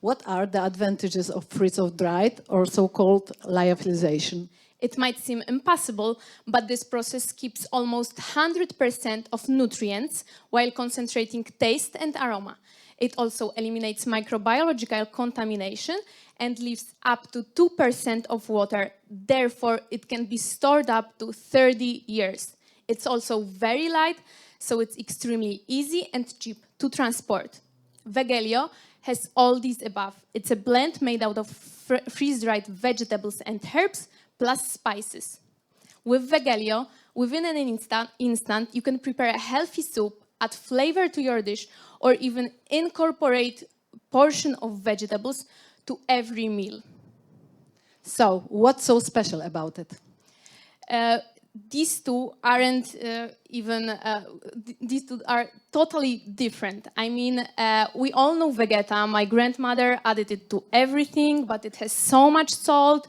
What are the advantages of freeze-dried or so-called lyophilization? It might seem impossible, but this process keeps almost 100% of nutrients while concentrating taste and aroma. It also eliminates microbiological contamination and leaves up to 2% of water. Therefore, it can be stored up to 30 years. It's also very light, so it's extremely easy and cheap to transport. Vegelio has all these above. It's a blend made out of freeze-dried vegetables and herbs, plus spices. With Vegelio, within an instant, you can prepare a healthy soup, add flavor to your dish, or even incorporate a portion of vegetables to every meal. So, what's so special about it? These two aren't these two are totally different. I mean, we all know Vegeta. My grandmother added it to everything, but it has so much salt,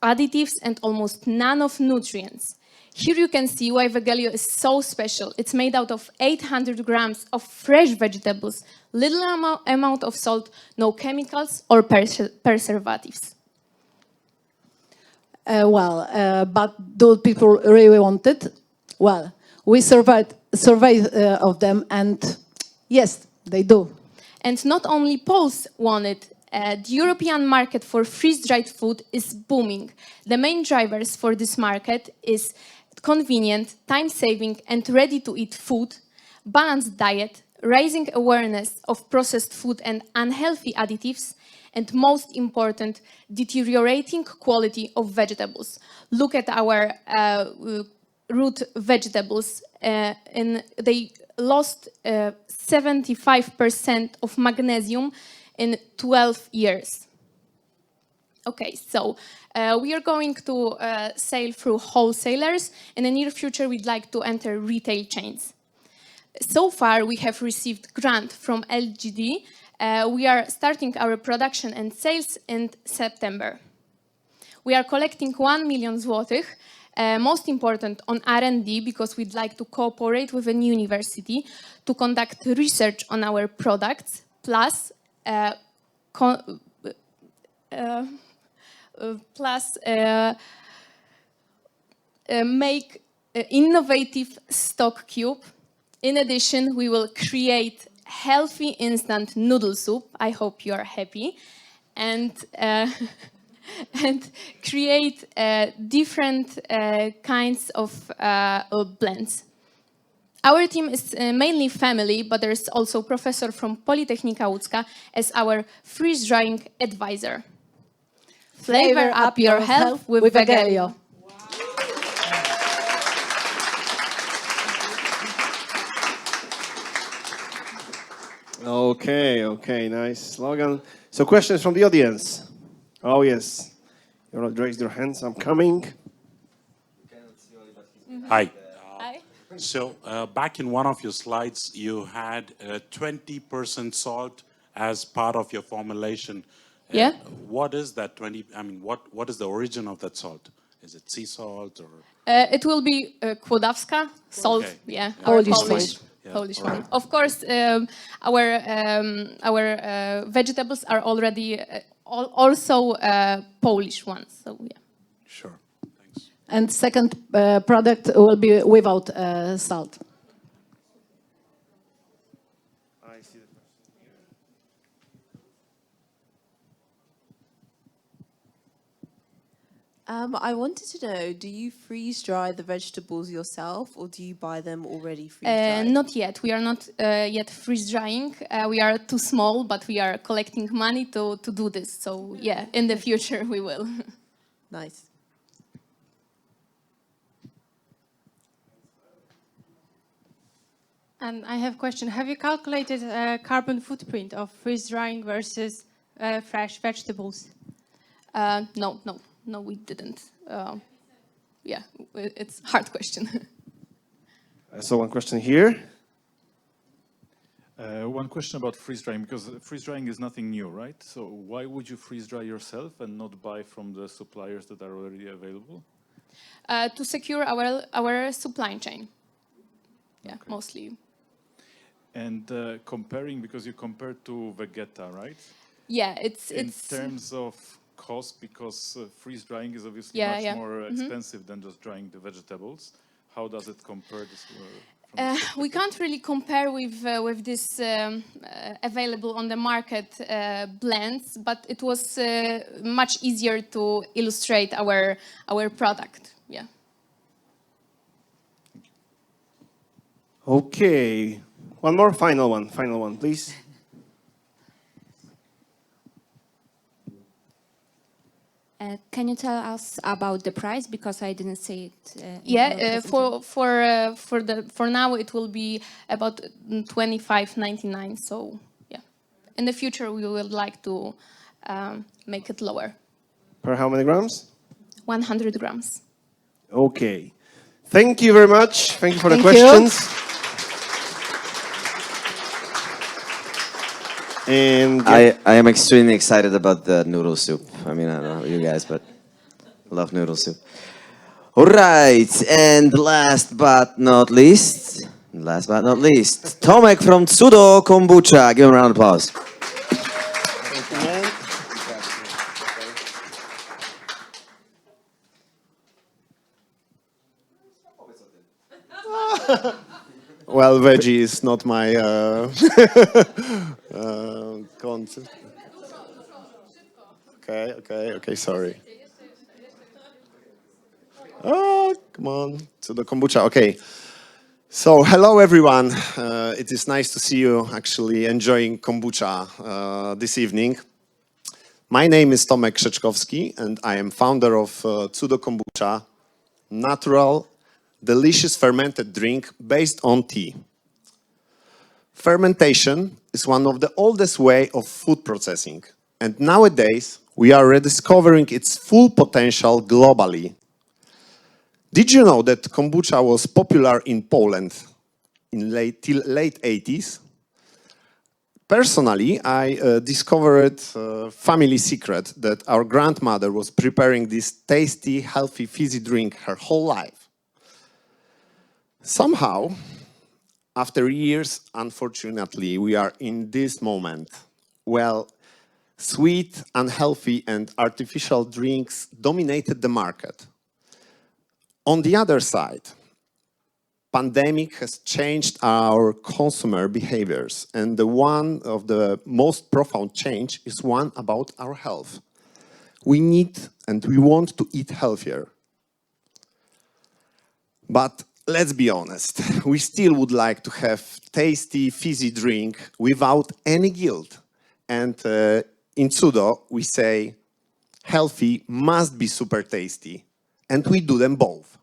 additives, and almost none of nutrients. Here you can see why Vegelio is so special. It's made out of 800 grams of fresh vegetables, little amount of salt, no chemicals or preservatives. But do people really want it? Well, we surveyed of them, and yes, they do. And not only Poles want it. The European market for freeze-dried food is booming. The main drivers for this market is convenient, time-saving, and ready-to-eat food, balanced diet, raising awareness of processed food and unhealthy additives, and most important, deteriorating quality of vegetables. Look at our root vegetables, and they lost 75% of magnesium in 12 years. Okay, so we are going to sell through wholesalers. In the near future, we'd like to enter retail chains. So far, we have received grant from LGD. We are starting our production and sales in September. We are collecting 1 million złotych, most important on R&D, because we'd like to cooperate with a university to conduct research on our products, plus make innovative stock cube. In addition, we will create healthy instant noodle soup. I hope you are happy. And and create different kinds of blends. Our team is mainly family, but there's also a professor from Politechnika Łódzka as our freeze-drying advisor. Flavor up your health with Vegelio. Okay, nice slogan. So questions from the audience. Oh yes, you want to raise your hands, I'm coming. Hi. So back in one of your slides, you had 20% salt as part of your formulation. Yeah. What is that 20? I mean, what is the origin of that salt? Is it sea salt or? It will be Kłodawska salt. Okay. Yeah, Polish Polish. salt. Polish one. Of course, our vegetables are already also Polish ones. So yeah. Sure. And second product will be without salt. I wanted to know, do you freeze dry the vegetables yourself or do you buy them already freeze dried? Not yet. We are not yet freeze drying. We are too small, but we are collecting money to do this. So yeah, in the future we will. Nice. And I have a question. Have you calculated carbon footprint of freeze drying versus fresh vegetables? No, we didn't. Yeah, it's a hard question. So one question here. One question about freeze drying, because freeze drying is nothing new, right? So why would you freeze dry yourself and not buy from the suppliers that are already available? To secure our supply chain. Yeah, okay. Mostly. And comparing, because you compared to Vegeta, right? Yeah, it's in terms of cost, because freeze drying is obviously much more expensive than just drying the vegetables. How does it compare this? We can't really compare with this available on the market blends, but it was much easier to illustrate our product. Yeah. Okay. One more, final one, please. Can you tell us about the price, because I didn't see it? For now it will be about $25.99. So yeah, in the future we would like to make it lower. Per how many grams? 100 grams. Okay. Thank you very much. Thank you for the questions. And I am extremely excited about the noodle soup. I mean, I don't know about you guys, but I love noodle soup. All right, and last but not least, Tomek from CUDO Kombucha. Give him a round of applause. Well, veggie is not my concept. Okay, sorry. Oh, come on, to the kombucha. Okay. So, hello everyone. It is nice to see you actually enjoying kombucha this evening. My name is Tomek Krzeczkowski and I am founder of CUDO Kombucha, natural, delicious fermented drink based on tea. Fermentation is one of the oldest way of food processing, and nowadays we are rediscovering its full potential globally. Did you know that kombucha was popular in Poland till late 80s? Personally, I discovered a family secret that our grandmother was preparing this tasty, healthy, fizzy drink her whole life. Somehow, after years, unfortunately, we are in this moment. Well, sweet, unhealthy, and artificial drinks dominated the market. On the other side, pandemic has changed our consumer behaviors, and one of the most profound change is one about our health. We need and we want to eat healthier. But let's be honest, we still would like to have tasty, fizzy drink without any guilt. And in CUDO, we say healthy must be super tasty, and we do them both.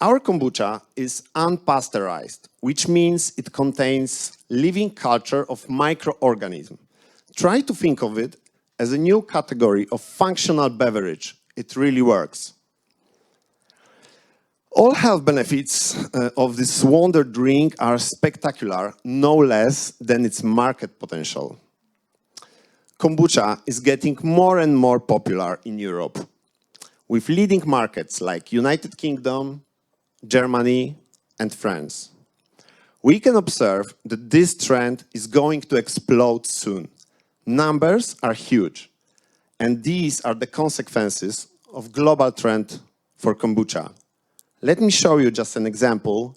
Our kombucha is unpasteurized, which means it contains living culture of microorganisms. Try to think of it as a new category of functional beverage. It really works. All health benefits of this wonder drink are spectacular, no less than its market potential. Kombucha is getting more and more popular in Europe, with leading markets like United Kingdom, Germany, and France. We can observe that this trend is going to explode soon. Numbers are huge, and these are the consequences of global trend for kombucha. Let me show you just an example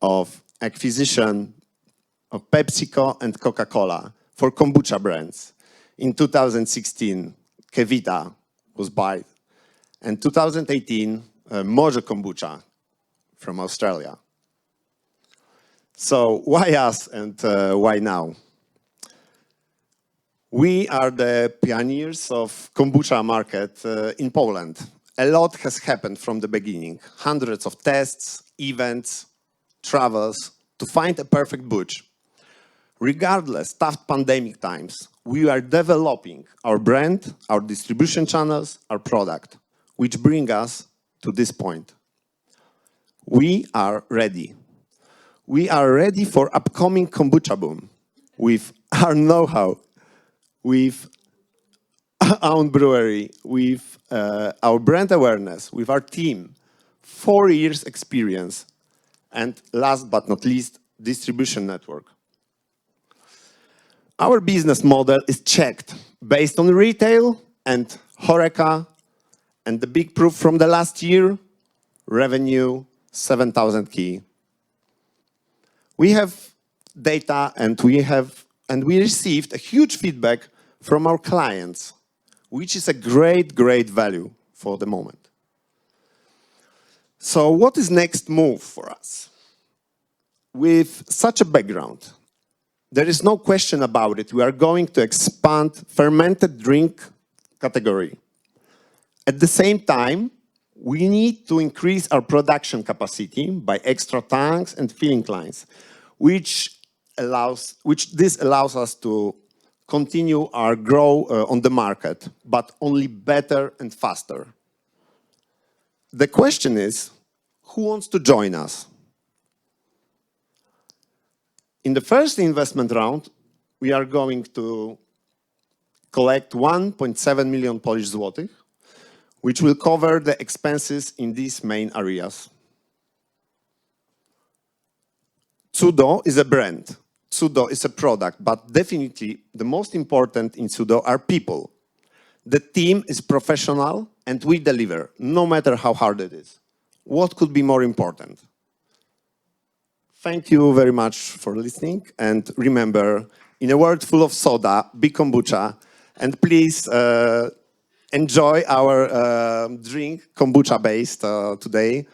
of acquisition of PepsiCo and Coca-Cola for kombucha brands. In 2016, Kevita was bought, and 2018, Mojo Kombucha from Australia. So why us and why now? We are the pioneers of kombucha market in Poland. A lot has happened from the beginning. Hundreds of tests, events, travels to find a perfect butch. Regardless, tough pandemic times, we are developing our brand, our distribution channels, our product, which bring us to this point. We are ready. We are ready for upcoming kombucha boom with our know-how, with our own brewery, with our brand awareness, with our team, 4 years experience, and last but not least, distribution network. Our business model is checked based on retail and HoReCa, and the big proof from the last year, revenue 7,000 key. We have data and we received a huge feedback from our clients, which is a great value for the moment. So what is next move for us? With such a background, there is no question about it. We are going to expand fermented drink category. At the same time, we need to increase our production capacity by extra tanks and filling lines, which this allows us to continue our growth on the market, but only better and faster. The question is, who wants to join us? In the first investment round, we are going to collect 1.7 million Polish zlotych, which will cover the expenses in these main areas. CUDO is a brand. CUDO is a product, but definitely the most important in CUDO are people. The team is professional and we deliver, no matter how hard it is. What could be more important? Thank you very much for listening, and remember, in a world full of soda, be kombucha, and please enjoy our drink, kombucha-based today,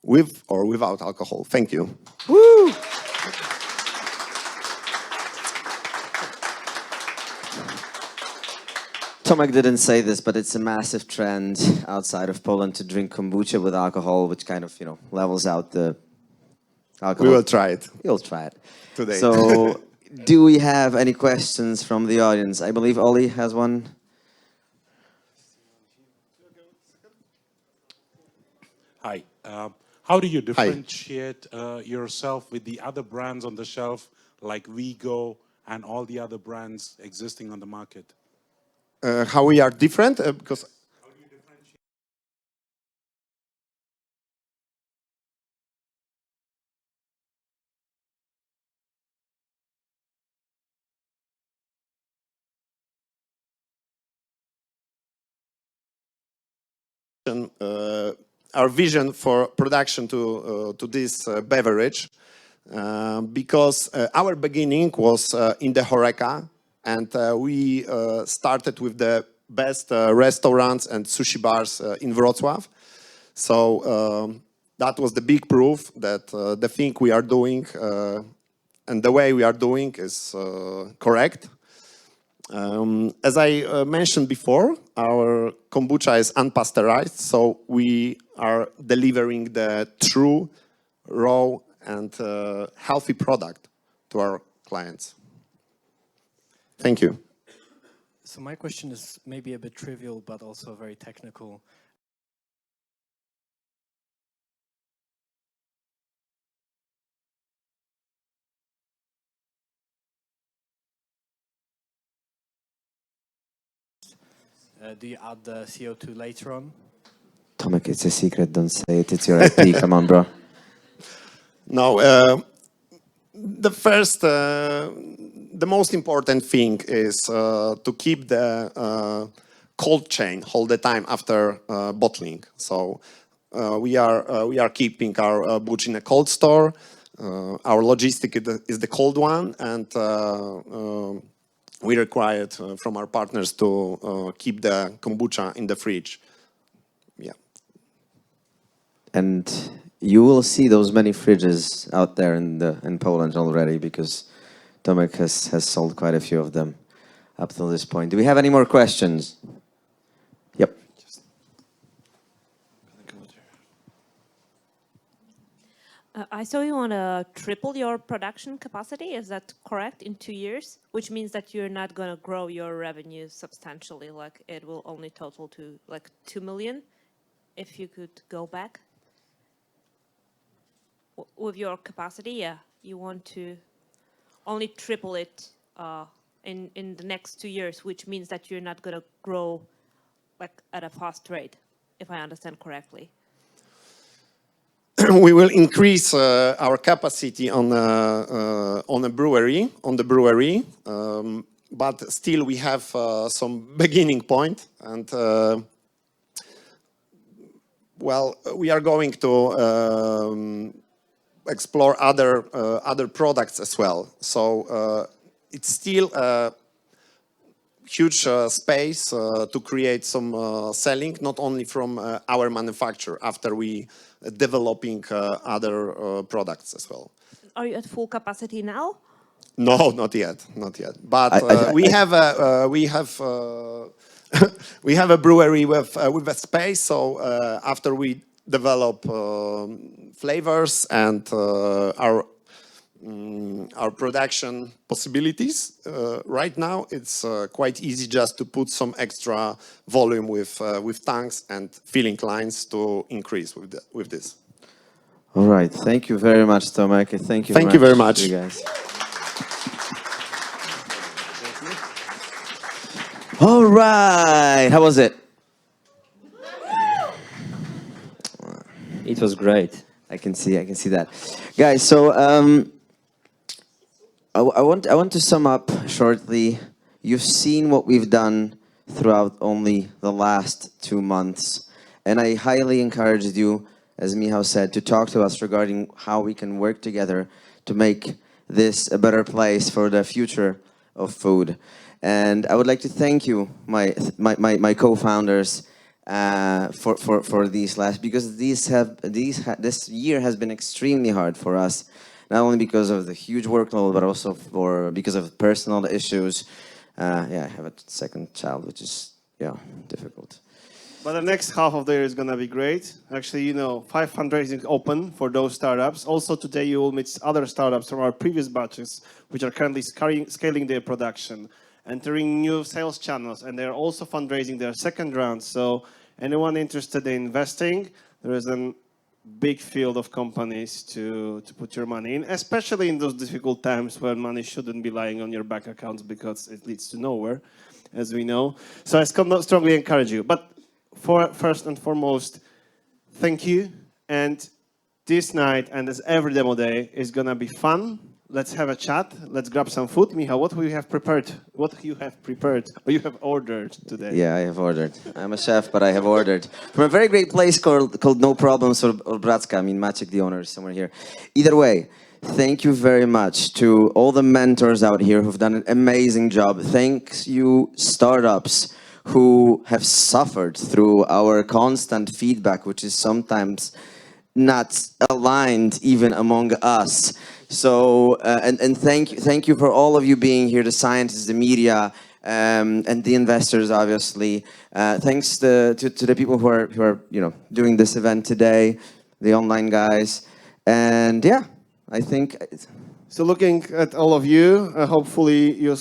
with or without alcohol. Thank you. Woo! Tomek didn't say this, but it's a massive trend outside of Poland to drink kombucha with alcohol, which kind of, levels out the alcohol. We will try it. You'll try it. Today. So, do we have any questions from the audience? I believe Oli has one. Hi. How do you differentiate yourself with the other brands on the shelf, like Vigo and all the other brands existing on the market? How we are different? Because our vision for production to this beverage, because our beginning was in the HoReCa, and we started with the best restaurants and sushi bars in Wrocław. So that was the big proof that the thing we are doing and the way we are doing is correct. As I mentioned before, our kombucha is unpasteurized, so we are delivering the true, raw, and healthy product to our clients. Thank you. So my question is maybe a bit trivial, but also very technical. Do you add the CO2 later on? Tomek, it's a secret, don't say it. It's your IP, come on, bro. No, the most important thing is to keep the cold chain all the time after bottling. So we are keeping our butch in a cold store. Our logistic is the cold one, and we required from our partners to keep the kombucha in the fridge. Yeah. And you will see those many fridges out there in Poland already, because Tomek has sold quite a few of them up till this point. Do we have any more questions? Yep. I saw you want to triple your production capacity. Is that correct, in 2 years? Which means that you're not going to grow your revenue substantially. Like, it will only total to like 2 million. If you could go back with your capacity, yeah, you want to only triple it in the next 2 years, which means that you're not going to grow like at a fast rate, if I understand correctly. We will increase our capacity on the brewery, but still we have some beginning point, and well, we are going to explore other products as well. So it's still a huge space to create some selling, not only from our manufacturer, after we developing other products as well. Are you at full capacity now? No, not yet, not yet. But we have a brewery with a space. So after we develop flavors and our production possibilities, right now it's quite easy just to put some extra volume with tanks and filling lines to increase with this. All right. Thank you very much, Tomek. Thank you. Thank you very much, you guys. All right. How was it? It was great. I can see that, guys. So I want to sum up shortly. You've seen what we've done throughout only the last 2 months, and I highly encourage you, as Michał said, to talk to us regarding how we can work together to make this a better place for the future of food. And I would like to thank you, my co-founders, for these last, because this year has been extremely hard for us, not only because of the huge workload, but also because of personal issues. Yeah, I have a second child, which is difficult. But the next half of the year is going to be great. Actually, 5 fundraising open for those startups. Also today you will meet other startups from our previous batches, which are currently scaling their production, entering new sales channels, and they're also fundraising their second round. So anyone interested in investing, there is a big field of companies to put your money in, especially in those difficult times when money shouldn't be lying on your bank accounts because it leads to nowhere, as we know. So I strongly encourage you. But first and foremost, thank you. And this night, and as every demo day, is going to be fun. Let's have a chat. Let's grab some food. Michał, what you have prepared? What you have prepared, or you have ordered today? Yeah, I have ordered. I'm a chef, but I have ordered from a very great place called No Problems or Bratska. I mean, Maciek, the owner, is somewhere here. Either way, thank you very much to all the mentors out here who've done an amazing job. Thanks you, startups, who have suffered through our constant feedback, which is sometimes not aligned even among us. So, and thank you for all of you being here, the scientists, the media, and the investors, obviously. Thanks to the people who are doing this event today, the online guys, and yeah, I think. So looking at all of you, hopefully you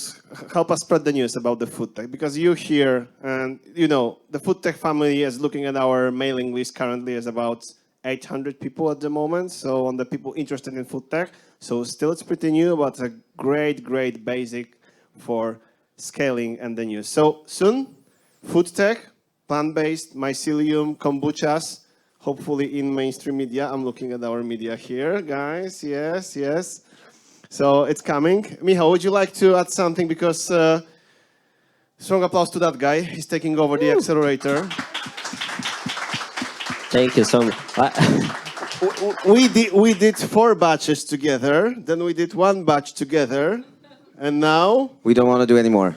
help us spread the news about the food tech, because you here, and the food tech family is looking at our mailing list currently is about 800 people at the moment. So on the people interested in food tech. So still it's pretty new, but a great basic for scaling and the news. So soon, food tech, plant-based, mycelium, kombuchas. hopefully in mainstream media. I'm looking at our media here, guys. Yes, yes. So it's coming. Michał, would you like to add something? Because strong applause to that guy. He's taking over the accelerator. Thank you so much. We did 4 batches together, then we did 1 batch together, and now we don't want to do any more.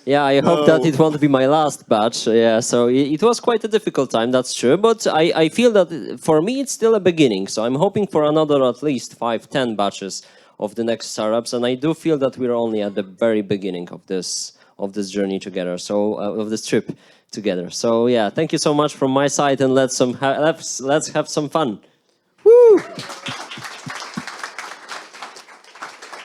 Yeah, I hope that it won't be my last batch. Yeah, so it was quite a difficult time, that's true. But I feel that for me, it's still a beginning. So I'm hoping for another at least 5-10 batches of the next startups. And I do feel that we're only at the very beginning of this journey together. So of this trip together. So yeah, thank you so much from my side, and let's have some fun. Woo!